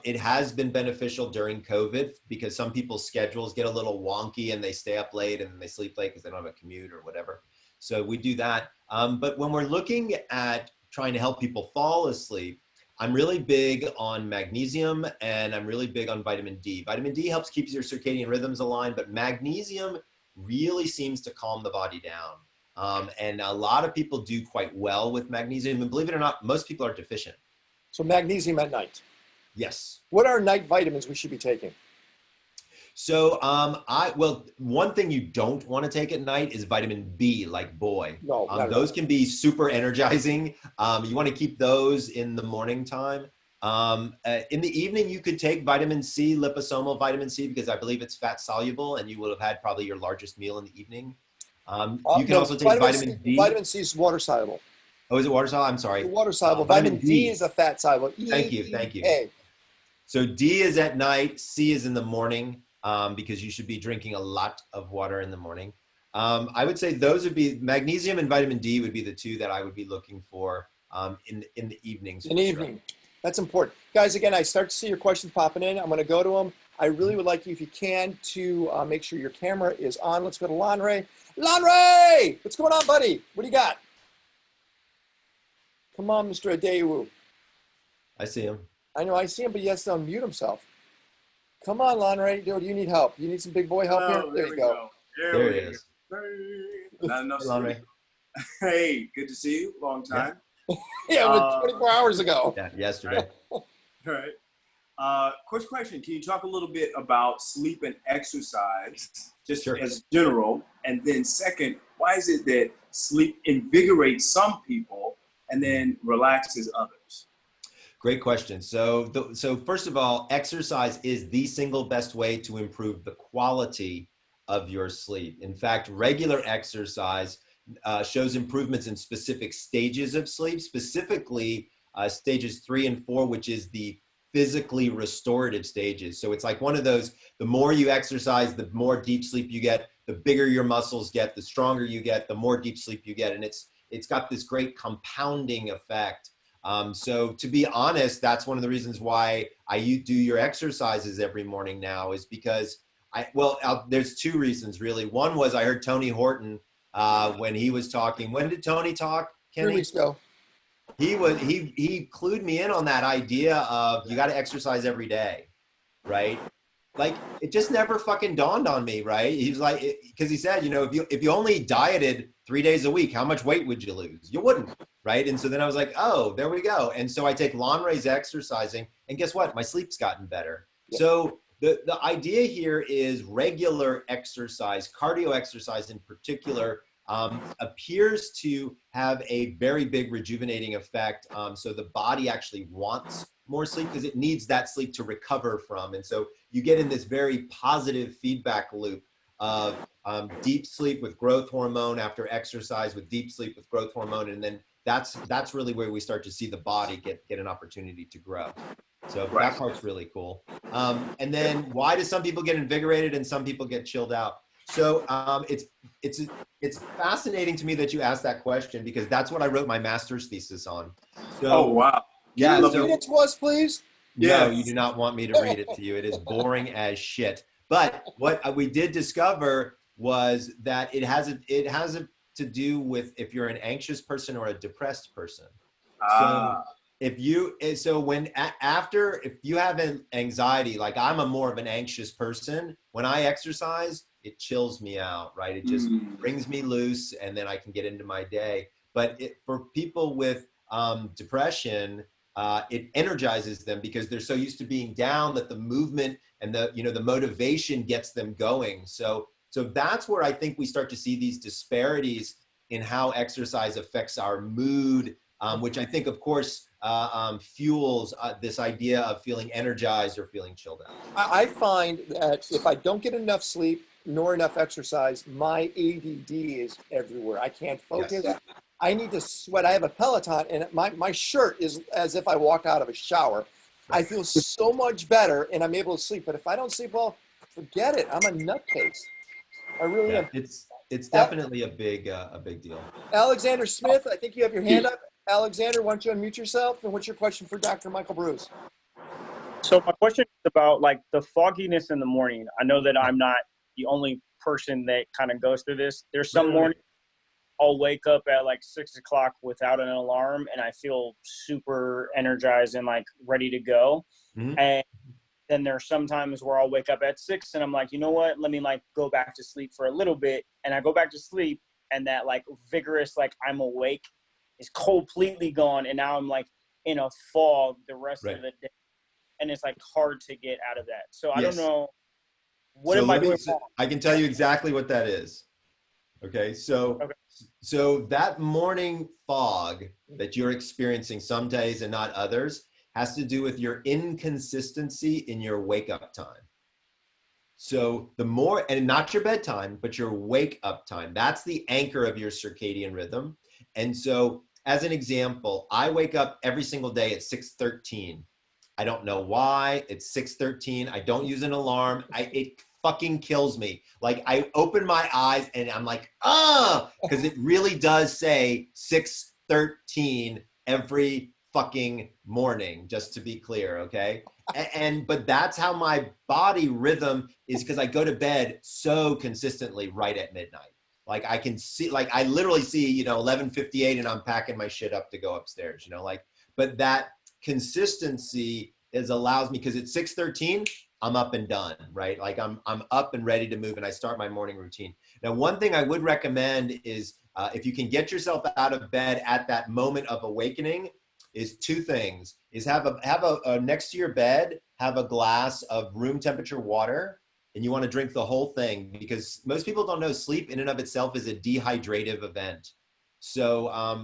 [SPEAKER 2] It has been beneficial during COVID because some people's schedules get a little wonky and they stay up late and then they sleep late because they don't have a commute or whatever. So we do that. But when we're looking at trying to help people fall asleep, I'm really big on magnesium and I'm really big on vitamin D. Vitamin D helps keep your circadian rhythms aligned, but magnesium really seems to calm the body down. And a lot of people do quite well with magnesium. And believe it or not, most people are deficient.
[SPEAKER 1] So magnesium at night.
[SPEAKER 2] Yes.
[SPEAKER 1] What are night vitamins we should be taking?
[SPEAKER 2] So one thing you don't want to take at night is vitamin B, like boy.
[SPEAKER 1] No,
[SPEAKER 2] those can be super energizing. You want to keep those in the morning time. In the evening, you could take vitamin C, liposomal vitamin C, because I believe it's fat soluble, and you will have had probably your largest meal in the evening. You can also take vitamin D.
[SPEAKER 1] Vitamin C is water soluble.
[SPEAKER 2] Oh, is it water soluble? I'm sorry.
[SPEAKER 1] Water soluble. Vitamin D is a fat soluble.
[SPEAKER 2] Thank you. So D is at night, C is in the morning, because you should be drinking a lot of water in the morning. I would say those would be magnesium and vitamin D would be the two that I would be looking for in the evenings.
[SPEAKER 1] In the evening. That's important. Guys, again, I start to see your questions popping in. I'm going to go to them. I really would like you, if you can, to make sure your camera is on. Let's go to Lanre. Lanre! What's going on, buddy? What do you got? Come on, Mr. Adewu.
[SPEAKER 2] I see him.
[SPEAKER 1] I know I see him, but he has to unmute himself. Come on, Lanre. Dude, you need help. You need some big boy help here? There you go.
[SPEAKER 2] There he is.
[SPEAKER 7] Not enough
[SPEAKER 2] Hey, Lanre.
[SPEAKER 7] sleep. Hey, good to see you. Long time.
[SPEAKER 1] Yeah, it was 24 hours ago.
[SPEAKER 2] Yeah, yesterday.
[SPEAKER 7] All right. Quick question. Can you talk a little bit about sleep and exercise, just
[SPEAKER 2] Sure.
[SPEAKER 7] as general? And then second, why is it that sleep invigorates some people and then relaxes others?
[SPEAKER 2] Great question. So first of all, exercise is the single best way to improve the quality of your sleep. In fact, regular exercise shows improvements in specific stages of sleep, specifically stages 3 and 4, which is the physically restorative stages. So it's like one of those, the more you exercise, the more deep sleep you get, the bigger your muscles get, the stronger you get, the more deep sleep you get. And it's got this great compounding effect. So to be honest, that's one of the reasons why I do your exercises every morning now, is because there's two reasons really. One was I heard Tony Horton when he was talking. When did Tony talk, Kenny?
[SPEAKER 1] 3 weeks ago.
[SPEAKER 2] He clued me in on that idea of you got to exercise every day, right? Like it just never fucking dawned on me, right? He's like, because he said, if you only dieted 3 days a week, how much weight would you lose? You wouldn't, right? And so then I was like, oh, there we go. And so I take Lanre's exercising, and guess what? My sleep's gotten better. Yeah. So the idea here is regular exercise, cardio exercise in particular, appears to have a very big rejuvenating effect. So the body actually wants more sleep because it needs that sleep to recover from. And so you get in this very positive feedback loop of deep sleep with growth hormone after exercise, with deep sleep with growth hormone. And then that's really where we start to see the body get an opportunity to grow. So that part's really cool. And then why do some people get invigorated and some people get chilled out? So it's fascinating to me that you asked that question, because that's what I wrote my master's thesis on. So,
[SPEAKER 7] oh, wow.
[SPEAKER 2] Yeah.
[SPEAKER 1] Can you read it to us, please?
[SPEAKER 2] No, you do not want me to read it to you. It is boring as shit. But what we did discover was that it has to do with if you're an anxious person or a depressed person. So if you have an anxiety, like I'm more of an anxious person, when I exercise, it chills me out, right? It just brings me loose, and then I can get into my day. But for people with depression, it energizes them because they're so used to being down that the movement and the motivation gets them going. So that's where I think we start to see these disparities in how exercise affects our mood, which I think, of course, fuels this idea of feeling energized or feeling chilled out.
[SPEAKER 1] I find that if I don't get enough sleep nor enough exercise, my ADD is everywhere. I can't focus. Yes. I need to sweat. I have a Peloton, and my shirt is as if I walked out of a shower. I feel so much better, and I'm able to sleep. But if I don't sleep well, forget it. I'm a nutcase. I really am.
[SPEAKER 2] It's definitely a big deal.
[SPEAKER 1] Alexander Smith, I think you have your hand up. Alexander, why don't you unmute yourself? And what's your question for Dr. Michael Breus?
[SPEAKER 8] So my question is about like the fogginess in the morning. I know that I'm not the only person that kind of goes through this. There's some mornings I'll wake up at like 6 o'clock without an alarm, and I feel super energized and like ready to go. Mm-hmm. And then there's some times where I'll wake up at 6 and I'm like, you know what, let me like go back to sleep for a little bit. And I go back to sleep, and that like vigorous, like I'm awake is completely gone. And now I'm like in a fog the rest of the day. And it's like hard to get out of that. So I don't know. What am I doing wrong?
[SPEAKER 2] I can tell you exactly what that is. Okay. So that morning fog that you're experiencing some days and not others has to do with your inconsistency in your wake up time. So the more, and not your bedtime, but your wake up time, that's the anchor of your circadian rhythm. And so as an example, I wake up every single day at 6:13. I don't know why. It's 6:13. I don't use an alarm. It fucking kills me. Like I open my eyes and I'm like, because it really does say 6:13 every fucking morning, just to be clear, okay? But that's how my body rhythm is, because I go to bed so consistently right at midnight. Like I can see, like I literally see, you know, 11:58 and I'm packing my shit up to go upstairs, you know, like, but that consistency allows me, because at 6:13, I'm up and done, right? Like I'm up and ready to move, and I start my morning routine. Now, one thing I would recommend is if you can get yourself out of bed at that moment of awakening, is two things: is have a next to your bed, have a glass of room temperature water, and you want to drink the whole thing, because most people don't know sleep in and of itself is a dehydrative event. So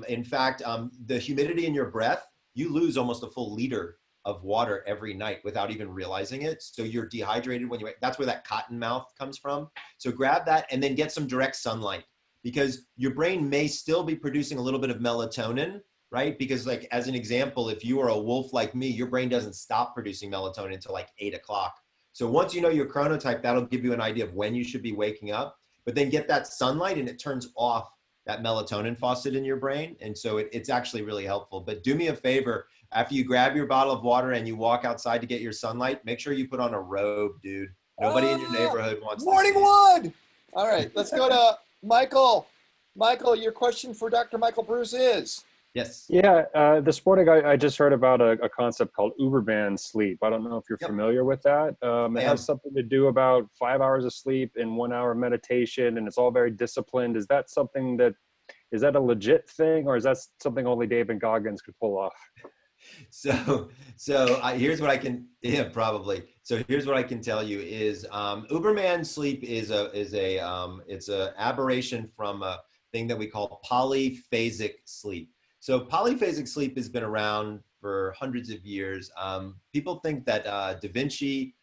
[SPEAKER 2] in fact, the humidity in your breath, you lose almost a full liter of water every night without even realizing it. So you're dehydrated when you wake. That's where that cotton mouth comes from. So grab that and then get some direct sunlight, because your brain may still be producing a little bit of melatonin, right? Because like, as an example, if you are a wolf like me, your brain doesn't stop producing melatonin until like 8 o'clock. So once you know your chronotype, that'll give you an idea of when you should be waking up, but then get that sunlight and it turns off that melatonin faucet in your brain. And so it's actually really helpful. But do me a favor, after you grab your bottle of water and you walk outside to get your sunlight, make sure you put on a robe, dude. Nobody in your neighborhood wants
[SPEAKER 1] morning
[SPEAKER 2] to see
[SPEAKER 1] wood. All right, let's go to Michael. Michael, your question for Dr. Michael Breus is?
[SPEAKER 2] Yes.
[SPEAKER 9] Yeah, this morning I just heard about a concept called Uberband sleep. I don't know if you're familiar with that. It has something to do about 5 hours of sleep and 1 hour of meditation, and it's all very disciplined. Is that something that, is that a legit thing, or is that something only David Goggins could pull off?
[SPEAKER 2] So here's what I can, probably. So here's what I can tell you is Uberman sleep is it's a aberration from a thing that we call polyphasic sleep. So polyphasic sleep has been around for hundreds of years. People think that Da Vinci,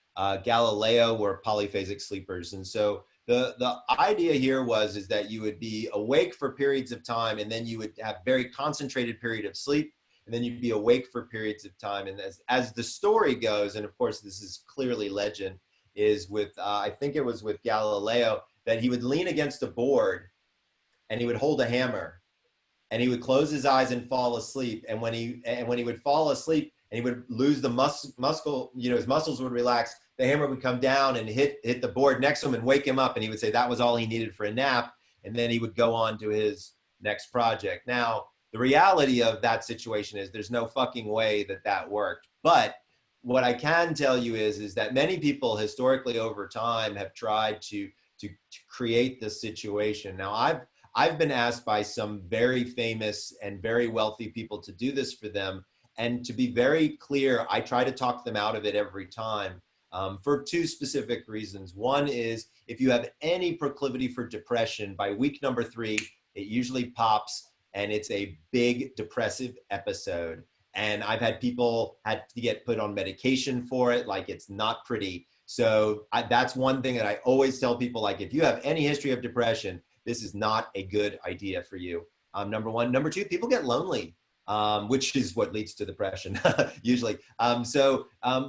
[SPEAKER 2] Galileo were polyphasic sleepers. And so the idea here is that you would be awake for periods of time, and then you would have very concentrated period of sleep, and then you'd be awake for periods of time. And as the story goes, and of course this is clearly legend, is with, I think it was with Galileo, that he would lean against a board and he would hold a hammer and he would close his eyes and fall asleep. And when he would fall asleep and he would lose the muscle, you know, his muscles would relax, the hammer would come down and hit the board next to him and wake him up. And he would say that was all he needed for a nap. And then he would go on to his next project. Now, the reality of that situation is there's no fucking way that worked. But what I can tell you is that many people historically over time have tried to create this situation. Now, I've been asked by some very famous and very wealthy people to do this for them. And to be very clear, I try to talk them out of it every time for two specific reasons. One is if you have any proclivity for depression, by week number 3, it usually pops and it's a big depressive episode. And I've had people had to get put on medication for it. Like, it's not pretty. So that's one thing that I always tell people, like, if you have any history of depression, this is not a good idea for you. Number one. Number two, people get lonely, which is what leads to depression usually.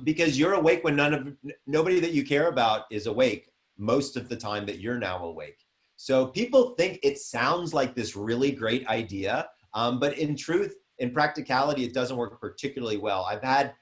[SPEAKER 2] Because you're awake when nobody that you care about is awake most of the time that you're now awake. So people think it sounds like this really great idea, but in truth, in practicality, it doesn't work particularly well. I've had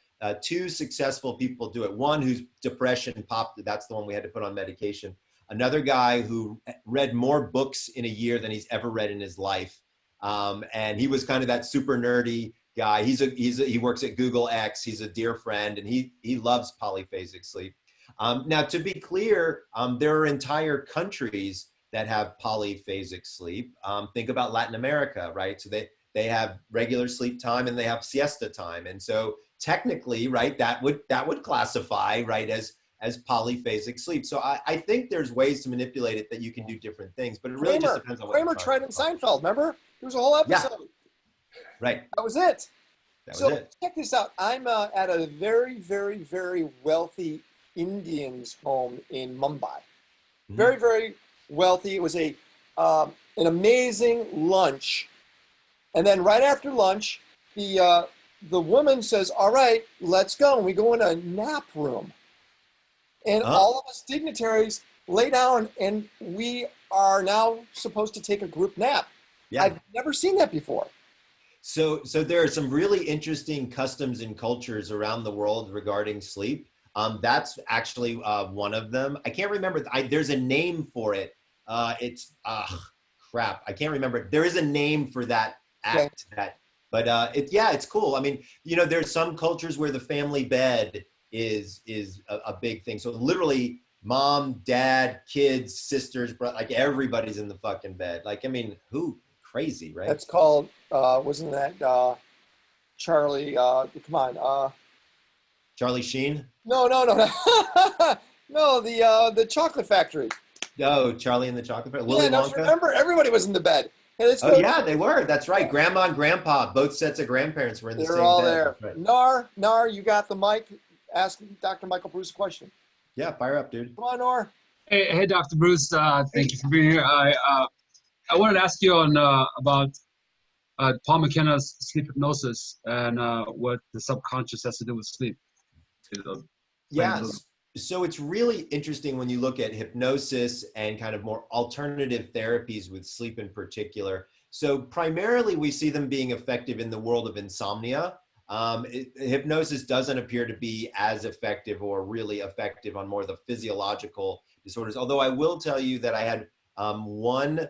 [SPEAKER 2] 2 successful people do it. One whose depression popped, that's the one we had to put on medication. Another guy who read more books in a year than he's ever read in his life. And he was kind of that super nerdy guy. He works at Google X. He's a dear friend, and he loves polyphasic sleep. Now, to be clear, there are entire countries that have polyphasic sleep. Think about Latin America, right? So they have regular sleep time and they have siesta time. And so technically, right, that would classify, right, as polyphasic sleep. So I think there's ways to manipulate it that you can do different things, but it really just depends on what
[SPEAKER 1] Kramer tried it in Seinfeld, remember? There was a whole episode.
[SPEAKER 2] Yeah. Right.
[SPEAKER 1] That was it.
[SPEAKER 2] So
[SPEAKER 1] check this out. I'm at a very, very, very wealthy Indians home in Mumbai. Mm-hmm. Very, very wealthy. It was an amazing lunch. And then right after lunch, the woman says, all right, let's go. And we go in a nap room. And all of us dignitaries lay down, and we are now supposed to take a group nap. Yeah. I've never seen that before.
[SPEAKER 2] So there are some really interesting customs and cultures around the world regarding sleep. That's actually one of them. I can't remember. There's a name for it. It's crap. I can't remember. There is a name for that act. But it's cool. I mean, there's some cultures where the family bed is a big thing. So literally, mom, dad, kids, sisters, like everybody's in the fucking bed. Like, I mean, who? Crazy, right?
[SPEAKER 1] That's called, wasn't that Charlie, come on.
[SPEAKER 2] Charlie Sheen?
[SPEAKER 1] No. No, the Chocolate Factory.
[SPEAKER 2] Oh, Charlie and the Chocolate Factory. Willy
[SPEAKER 1] Wonka?
[SPEAKER 2] Remember,
[SPEAKER 1] everybody was in the bed.
[SPEAKER 2] Yeah, they were. That's right. Grandma and grandpa, both sets of grandparents were in the same bed.
[SPEAKER 1] They're all there.
[SPEAKER 2] Right.
[SPEAKER 1] Nar, you got the mic. Ask Dr. Michael Breus a question.
[SPEAKER 2] Yeah, fire up, dude.
[SPEAKER 1] Come on, Nar.
[SPEAKER 10] Hey, Dr. Breus. Thank you for being here. I wanted to ask you on about Paul McKenna's sleep hypnosis and what the subconscious has to do with sleep.
[SPEAKER 2] Yes. So it's really interesting when you look at hypnosis and kind of more alternative therapies with sleep in particular. So primarily we see them being effective in the world of insomnia. Hypnosis doesn't appear to be as effective or really effective on more of the physiological disorders. Although I will tell you that I had one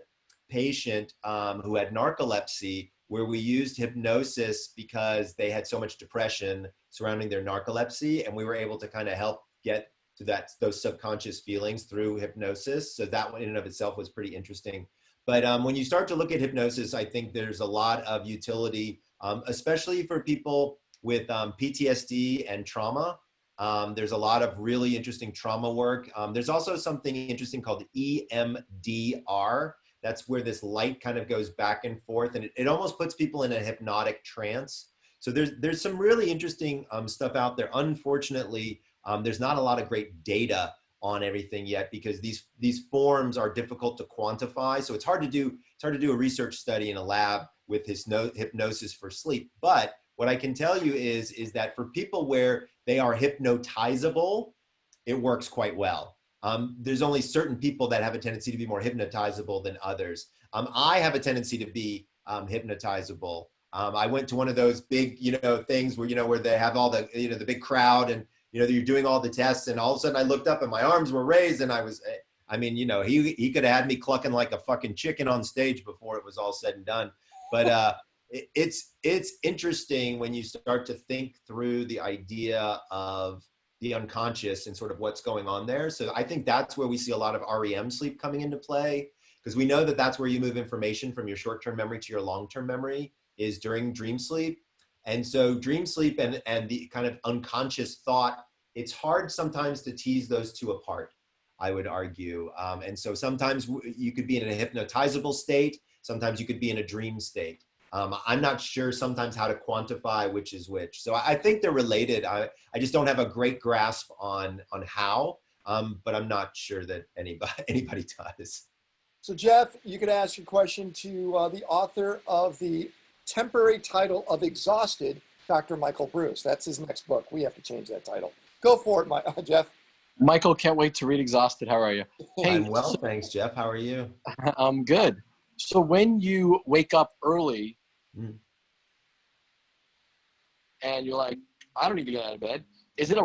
[SPEAKER 2] patient who had narcolepsy where we used hypnosis because they had so much depression surrounding their narcolepsy, and we were able to kind of help get to those subconscious feelings through hypnosis. So that one in and of itself was pretty interesting. But when you start to look at hypnosis, I think there's a lot of utility, especially for people with PTSD and trauma. There's a lot of really interesting trauma work. There's also something interesting called EMDR. That's where this light kind of goes back and forth, and it almost puts people in a hypnotic trance. So there's some really interesting stuff out there. Unfortunately, there's not a lot of great data on everything yet because these forms are difficult to quantify. So it's hard to do a research study in a lab with hypnosis for sleep. But what I can tell you is that for people where they are hypnotizable, it works quite well. There's only certain people that have a tendency to be more hypnotizable than others. I have a tendency to be hypnotizable. I went to one of those big, things where they have all the, the big crowd and, you're doing all the tests, and all of a sudden I looked up and my arms were raised and he could have had me clucking like a fucking chicken on stage before it was all said and done. But it's interesting when you start to think through the idea of the unconscious and sort of what's going on there. So I think that's where we see a lot of REM sleep coming into play, because we know that that's where you move information from your short-term memory to your long-term memory is during dream sleep. And so dream sleep and the kind of unconscious thought, it's hard sometimes to tease those two apart, I would argue. And so sometimes you could be in a hypnotizable state. Sometimes you could be in a dream state. I'm not sure sometimes how to quantify which is which. So I think they're related. I just don't have a great grasp on how, but I'm not sure that anybody does.
[SPEAKER 1] So Jeff, you could ask your question to the author of the temporary title of Exhausted, Dr. Michael Breus. That's his next book. We have to change that title. Go for it, Jeff.
[SPEAKER 11] Michael, can't wait to read Exhausted. How are you?
[SPEAKER 2] Hey, I'm well, thanks, Jeff. How are you?
[SPEAKER 11] I'm good. So when you wake up early and you're like, I don't need to get out of bed, is it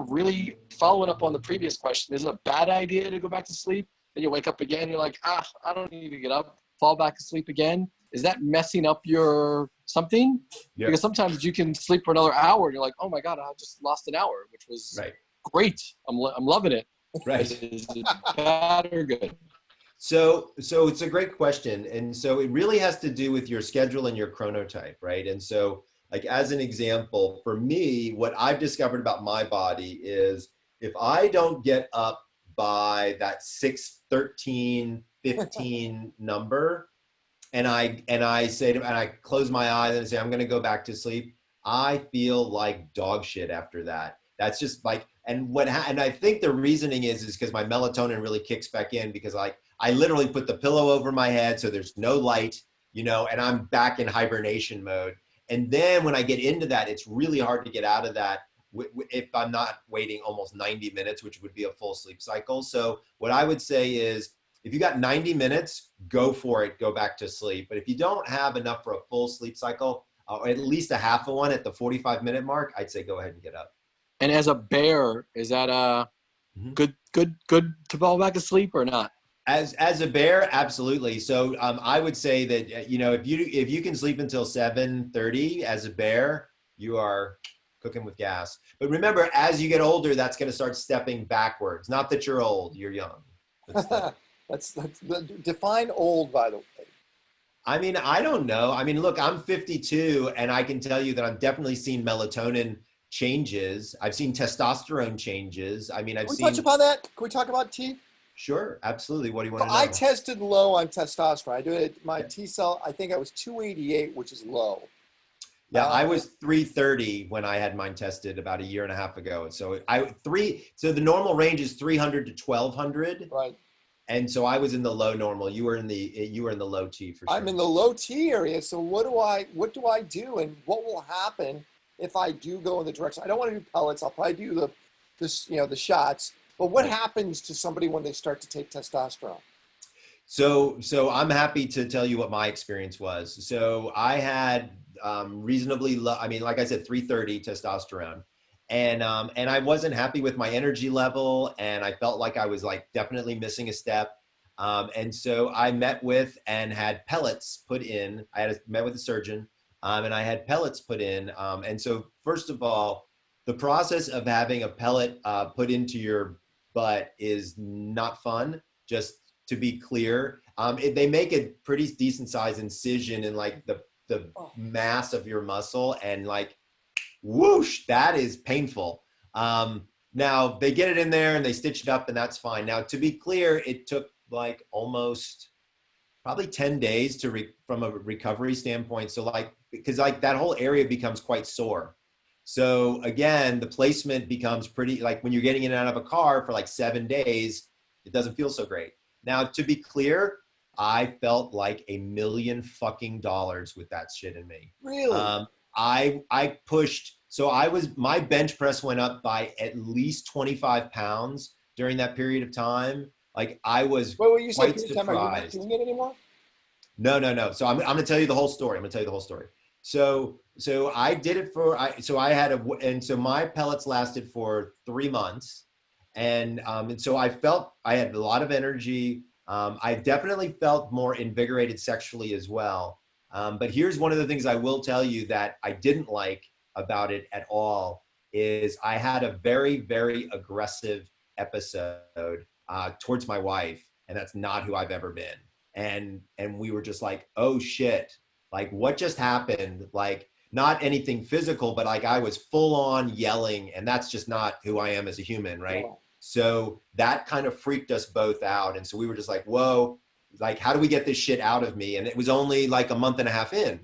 [SPEAKER 11] following up on the previous question, is it a bad idea to go back to sleep? Then you wake up again, you're like, I don't need to get up, fall back asleep again. Is that messing up your something? Yep. Because sometimes you can sleep for another hour and you're like, oh my God, I just lost an hour, which was great. I'm loving it.
[SPEAKER 2] Right.
[SPEAKER 11] Is it bad or good?
[SPEAKER 2] So it's a great question. And so it really has to do with your schedule and your chronotype, right? And so like as an example, for me, what I've discovered about my body is if I don't get up by that 6, 13, 15 number, and I close my eyes and say, I'm going to go back to sleep, I feel like dog shit after that. That's just like, and I think the reasoning is because my melatonin really kicks back in because I literally put the pillow over my head so there's no light, and I'm back in hibernation mode. And then when I get into that, it's really hard to get out of that if I'm not waiting almost 90 minutes, which would be a full sleep cycle. So what I would say is, if you got 90 minutes, go for it, go back to sleep. But if you don't have enough for a full sleep cycle, or at least a half of one at the 45-minute mark, I'd say go ahead and get up.
[SPEAKER 11] And as a bear, is that good to fall back asleep or not?
[SPEAKER 2] As a bear, absolutely. So I would say that if you can sleep until 7:30 as a bear, you are cooking with gas. But remember, as you get older, that's going to start stepping backwards. Not that you're old, you're young.
[SPEAKER 1] That's define old, by the way.
[SPEAKER 2] I mean, I don't know. I mean, look, I'm 52, and I can tell you that I've definitely seen melatonin changes. I've seen testosterone changes. I mean,
[SPEAKER 1] Can we touch upon that? Can we talk about T?
[SPEAKER 2] Sure, absolutely. What do you want to know?
[SPEAKER 1] I tested low on testosterone. I did my T cell. I think I was 288, which is low.
[SPEAKER 2] Yeah, I was 330 when I had mine tested about a year and a half ago. So so the normal range is 300 to 1200.
[SPEAKER 1] Right.
[SPEAKER 2] And so I was in the low normal. You were in the low T for sure.
[SPEAKER 1] I'm in the low T area. So what do I do, and what will happen if I do go in the direction? I don't want to do pellets. I'll probably do the shots. But what happens to somebody when they start to take testosterone?
[SPEAKER 2] So I'm happy to tell you what my experience was. So I had reasonably low, I mean, like I said, 330 testosterone. And I wasn't happy with my energy level, and I felt like I was like definitely missing a step. And so I met with and had pellets put in. Met with a surgeon, and I had pellets put in. And so first of all, the process of having a pellet put into your butt is not fun. Just to be clear, they make a pretty decent sized incision in like the mass of your muscle, and like, whoosh, that is painful. Now they get it in there and they stitch it up, and that's fine. Now, to be clear, it took like almost probably 10 days from a recovery standpoint. So like, because like that whole area becomes quite sore. So again, the placement becomes pretty, like when you're getting in and out of a car for like 7 days, it doesn't feel so great. Now, to be clear, I felt like $1 million fucking with that shit in me.
[SPEAKER 1] Really?
[SPEAKER 2] I pushed, my bench press went up by at least 25 pounds during that period of time. Like I was
[SPEAKER 1] you
[SPEAKER 2] quite
[SPEAKER 1] said,
[SPEAKER 2] surprised.
[SPEAKER 1] are you not doing it anymore?
[SPEAKER 2] No. So I'm going to tell you the whole story. So I did it so my pellets lasted for 3 months. And so I felt I had a lot of energy. I definitely felt more invigorated sexually as well. But here's one of the things I will tell you that I didn't like about it at all is I had a very, very aggressive episode towards my wife, and that's not who I've ever been. And we were just like, oh shit, like what just happened? Like not anything physical, but like I was full on yelling, and that's just not who I am as a human, right? Yeah. So that kind of freaked us both out. And so we were just like, whoa, like, how do we get this shit out of me? And it was only like a month and a half in,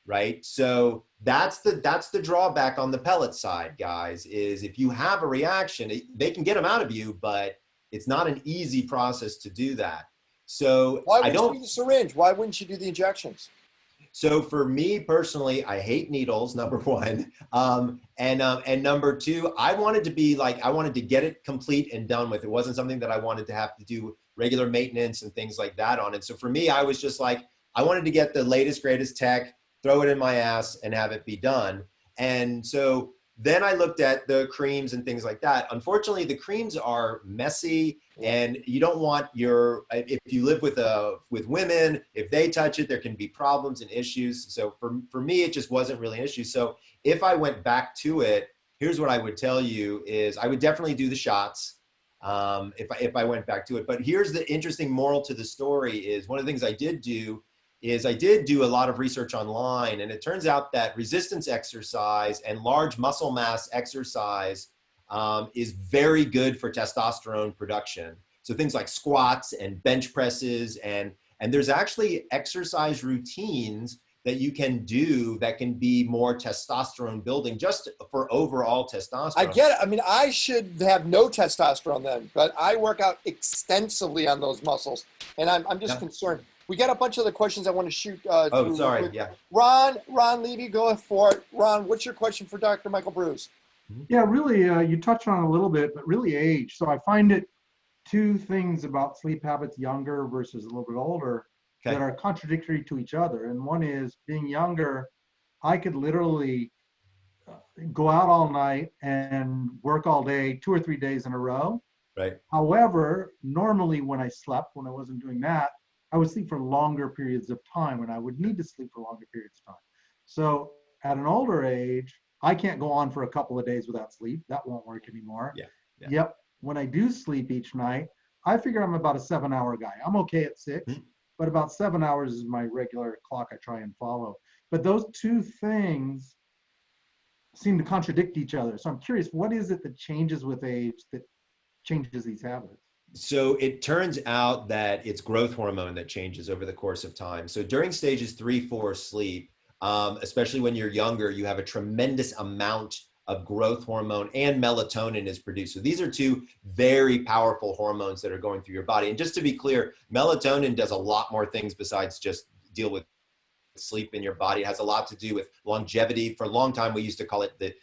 [SPEAKER 2] right? So that's the drawback on the pellet side, guys, is if you have a reaction, they can get them out of you, but it's not an easy process to do that. So
[SPEAKER 1] why wouldn't you do the syringe? Why wouldn't you do the injections?
[SPEAKER 2] So for me personally, I hate needles, number one. And number two, I wanted to get it complete and done with. It wasn't something that I wanted to have to do regular maintenance and things like that on. And so for me, I was just like, I wanted to get the latest, greatest tech, throw it in my ass and have it be done. And so then I looked at the creams and things like that. Unfortunately, the creams are messy, and you don't want if you live with women, if they touch it, there can be problems and issues. So for me, it just wasn't really an issue. So if I went back to it, here's what I would tell you is I would definitely do the shots if I went back to it. But here's the interesting moral to the story is one of the things I did do a lot of research online, and it turns out that resistance exercise and large muscle mass exercise is very good for testosterone production. So things like squats and bench presses, and there's actually exercise routines that you can do that can be more testosterone building just for overall testosterone.
[SPEAKER 1] I get it. I mean, I should have no testosterone then, but I work out extensively on those muscles, and I'm just concerned. We got a bunch of other questions I want to shoot.
[SPEAKER 2] Sorry. Yeah.
[SPEAKER 1] Ron Levy, go for it. Ron, what's your question for Dr. Michael Breus?
[SPEAKER 12] Yeah, really, you touched on it a little bit, but really age. So I find it two things about sleep habits, younger versus a little bit older, that are contradictory to each other. And one is being younger, I could literally go out all night and work all day, 2 or 3 days in a row.
[SPEAKER 2] Right.
[SPEAKER 12] However, normally when I slept, when I wasn't doing that, I would sleep for longer periods of time, and I would need to sleep for longer periods of time. So at an older age, I can't go on for a couple of days without sleep. That won't work anymore.
[SPEAKER 2] Yeah. Yeah.
[SPEAKER 12] Yep. When I do sleep each night, I figure I'm about a 7-hour guy. I'm okay at 6, but about 7 hours is my regular clock I try and follow. But those two things seem to contradict each other. So I'm curious, what is it that changes with age that changes these habits?
[SPEAKER 2] So it turns out that it's growth hormone that changes over the course of time. So during stages 3, 4 sleep, especially when you're younger, you have a tremendous amount of growth hormone, and melatonin is produced. So these are two very powerful hormones that are going through your body. And just to be clear, melatonin does a lot more things besides just deal with sleep in your body. It has a lot to do with longevity. For a long time, we used to call it the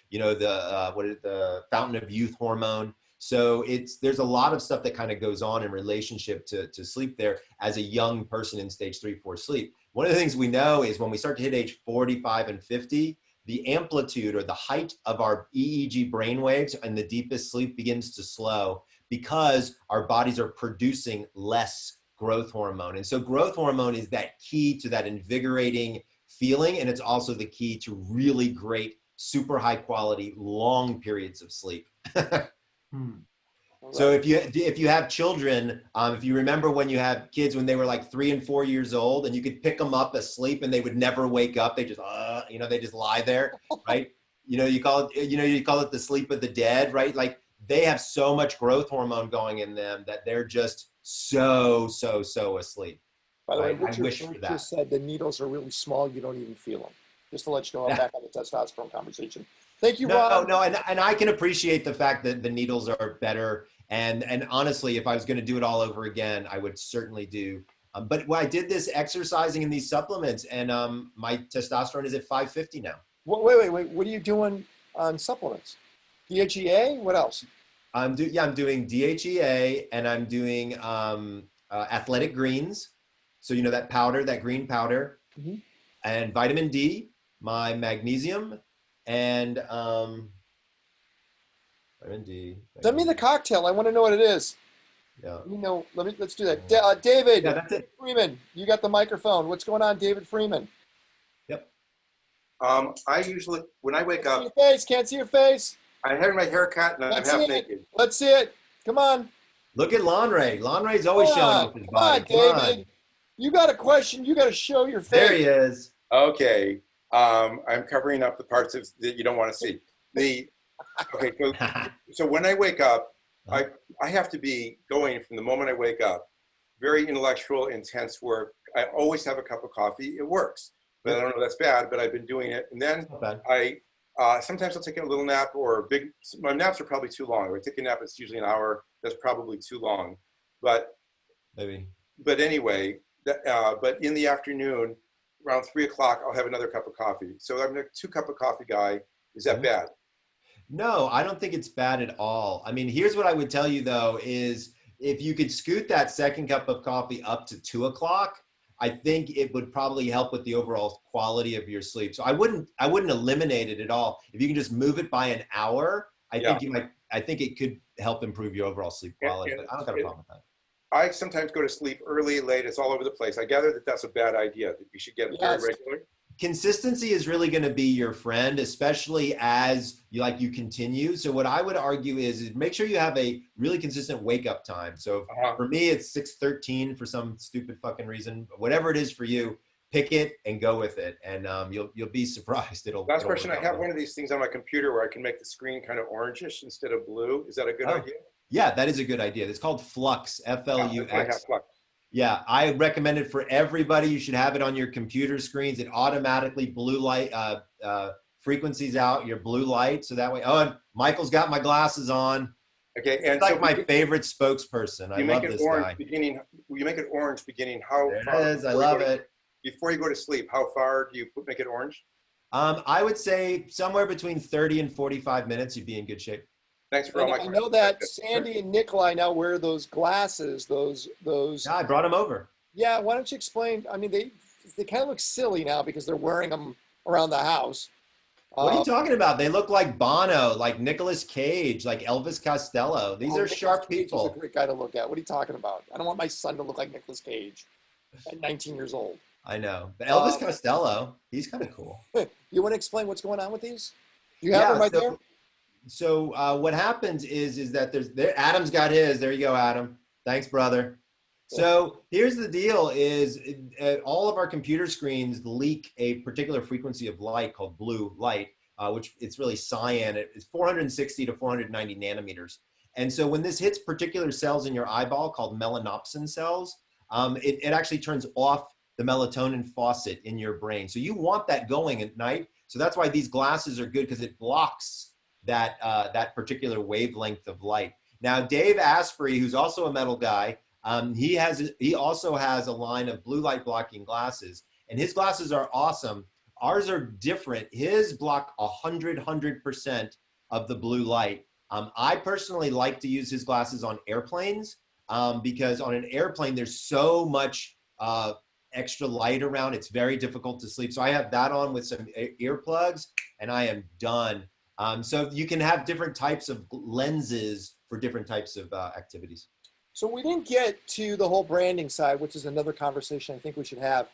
[SPEAKER 2] fountain of youth hormone. So there's a lot of stuff that kind of goes on in relationship to sleep there as a young person in stage 3, 4 sleep. One of the things we know is when we start to hit age 45 and 50, the amplitude or the height of our EEG brainwaves and the deepest sleep begins to slow because our bodies are producing less growth hormone. And so growth hormone is that key to that invigorating feeling. And it's also the key to really great, super high quality, long periods of sleep. So if you have children, if you remember when you had kids when they were like 3 and 4 years old, and you could pick them up asleep and they would never wake up, they just they just lie there, right? You call it the sleep of the dead, right? Like they have so much growth hormone going in them that they're just so asleep.
[SPEAKER 1] By the way,
[SPEAKER 2] I wish
[SPEAKER 1] Richard
[SPEAKER 2] for that.
[SPEAKER 1] just said the needles are really small, you don't even feel them. Just to let you know, I'm back on the testosterone conversation. Thank you, Ron.
[SPEAKER 2] No, and I can appreciate the fact that the needles are better. And honestly, if I was going to do it all over again, I would certainly do. But I did this exercising in these supplements, and my testosterone is at 550 now.
[SPEAKER 1] Wait. What are you doing on supplements? DHEA? What else?
[SPEAKER 2] I'm doing DHEA, and I'm doing athletic greens. So that powder, that green powder, and vitamin D, my magnesium, and vitamin D.
[SPEAKER 1] Send me the cocktail. I want to know what it is.
[SPEAKER 2] Yeah.
[SPEAKER 1] Let's do that. David.
[SPEAKER 2] Yeah, that's it.
[SPEAKER 1] Freeman, you got the microphone. What's going on, David Freeman?
[SPEAKER 2] Yep.
[SPEAKER 13] I usually, when I wake up,
[SPEAKER 1] Can't see your face.
[SPEAKER 13] I'm having my hair cut and I'm half naked.
[SPEAKER 1] Let's see it. Come on.
[SPEAKER 2] Look at Lonray. Lonray's always showing off his body.
[SPEAKER 1] Come on, David. You got a question. You got to show your face.
[SPEAKER 2] There he is.
[SPEAKER 13] Okay. I'm covering up the parts that you don't want to see. So when I wake up, I have to be going from the moment I wake up. Very intellectual, intense work. I always have a cup of coffee. It works. But I don't know if that's bad, but I've been doing it. And then sometimes I'll take a little nap my naps are probably too long. If I take a nap, it's usually an hour. That's probably too long. But anyway, but in the afternoon, around 3 o'clock, I'll have another cup of coffee. So I'm a 2-cup of coffee guy. Is that bad?
[SPEAKER 2] No, I don't think it's bad at all. I mean, here's what I would tell you though, is if you could scoot that second cup of coffee up to 2 o'clock, I think it would probably help with the overall quality of your sleep. So I wouldn't eliminate it at all. If you can just move it by an hour, I think it could help improve your overall sleep quality. But I don't got a problem with that.
[SPEAKER 13] I sometimes go to sleep early, late. It's all over the place. I gather that that's a bad idea. That you should get very regular.
[SPEAKER 2] Consistency is really going to be your friend, especially as you continue. So what I would argue is make sure you have a really consistent wake up time. So for me, it's 6:13 for some stupid fucking reason. But whatever it is for you, pick it and go with it, and you'll be surprised.
[SPEAKER 13] Last question: I have one of these things on my computer where I can make the screen kind of orangish instead of blue. Is that a good idea?
[SPEAKER 2] Yeah, that is a good idea. It's called Flux, Flux. Yeah, I recommend it for everybody. You should have it on your computer screens. It automatically blue light frequencies out your blue light. So that way, and Michael's got my glasses on.
[SPEAKER 13] Okay, and
[SPEAKER 2] it's like my favorite spokesperson. I love this guy.
[SPEAKER 13] You make it orange beginning. How
[SPEAKER 2] there
[SPEAKER 13] far?
[SPEAKER 2] It is. I love it.
[SPEAKER 13] Before you go to sleep, how far do you make it orange?
[SPEAKER 2] I would say somewhere between 30 and 45 minutes. You'd be in good shape.
[SPEAKER 13] Thanks for all my.
[SPEAKER 1] I know that Sandy and Nikolai now wear those glasses. Those.
[SPEAKER 2] Yeah, I brought them over.
[SPEAKER 1] Yeah, why don't you explain? I mean, they kind of look silly now because they're wearing them around the house.
[SPEAKER 2] What are you talking about? They look like Bono, like Nicolas Cage, like Elvis Costello. These are sharp people.
[SPEAKER 1] He's a great guy to look at. What are you talking about? I don't want my son to look like Nicolas Cage at 19 years old.
[SPEAKER 2] I know. But Elvis Costello, he's kind of cool.
[SPEAKER 1] You want to explain what's going on with these? You have them right there?
[SPEAKER 2] So what happens is that Adam's got his. There you go, Adam. Thanks, brother. So here's the deal is all of our computer screens leak a particular frequency of light called blue light, which it's really cyan. It's 460 to 490 nanometers. And so when this hits particular cells in your eyeball called melanopsin cells, it actually turns off the melatonin faucet in your brain. So you want that going at night. So that's why these glasses are good, because it blocks that particular wavelength of light. Now, Dave Asprey, who's also a metal guy, he also has a line of blue light blocking glasses, and his glasses are awesome. Ours are different. His block 100% of the blue light. I personally like to use his glasses on airplanes because on an airplane, there's so much extra light around. It's very difficult to sleep. So I have that on with some earplugs and I am done. So you can have different types of lenses for different types of activities.
[SPEAKER 1] So we didn't get to the whole branding side, which is another conversation I think we should have,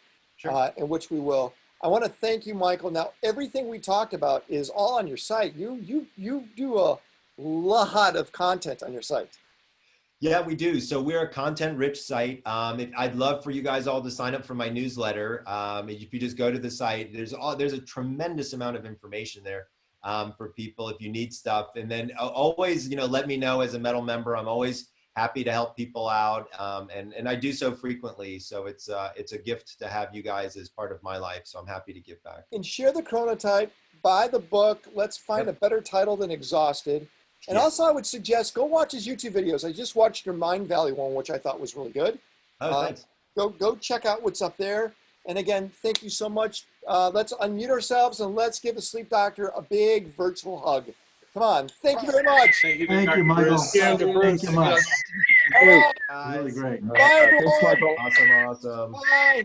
[SPEAKER 1] in which we will. I want to thank you, Michael. Now, everything we talked about is all on your site. You do a lot of content on your site.
[SPEAKER 2] Yeah, we do. So we're a content-rich site. I'd love for you guys all to sign up for my newsletter. If you just go to the site, there's a tremendous amount of information there for people if you need stuff. And then always, let me know as a metal member. I'm always happy to help people out, and I do so frequently. So it's a gift to have you guys as part of my life. So I'm happy to give back.
[SPEAKER 1] And share the chronotype, buy the book. Let's find a better title than Exhausted. And also, I would suggest go watch his YouTube videos. I just watched your Mind Valley one, which I thought was really good.
[SPEAKER 2] Oh, thanks.
[SPEAKER 1] Go check out what's up there. And again, thank you so much. Let's unmute ourselves and let's give the sleep doctor a big virtual hug. Come on. Thank you very much.
[SPEAKER 12] Thank you, Michael. Thank you much.
[SPEAKER 1] All right.
[SPEAKER 12] Really great.
[SPEAKER 1] Bye, everyone.
[SPEAKER 2] Awesome.
[SPEAKER 1] Bye.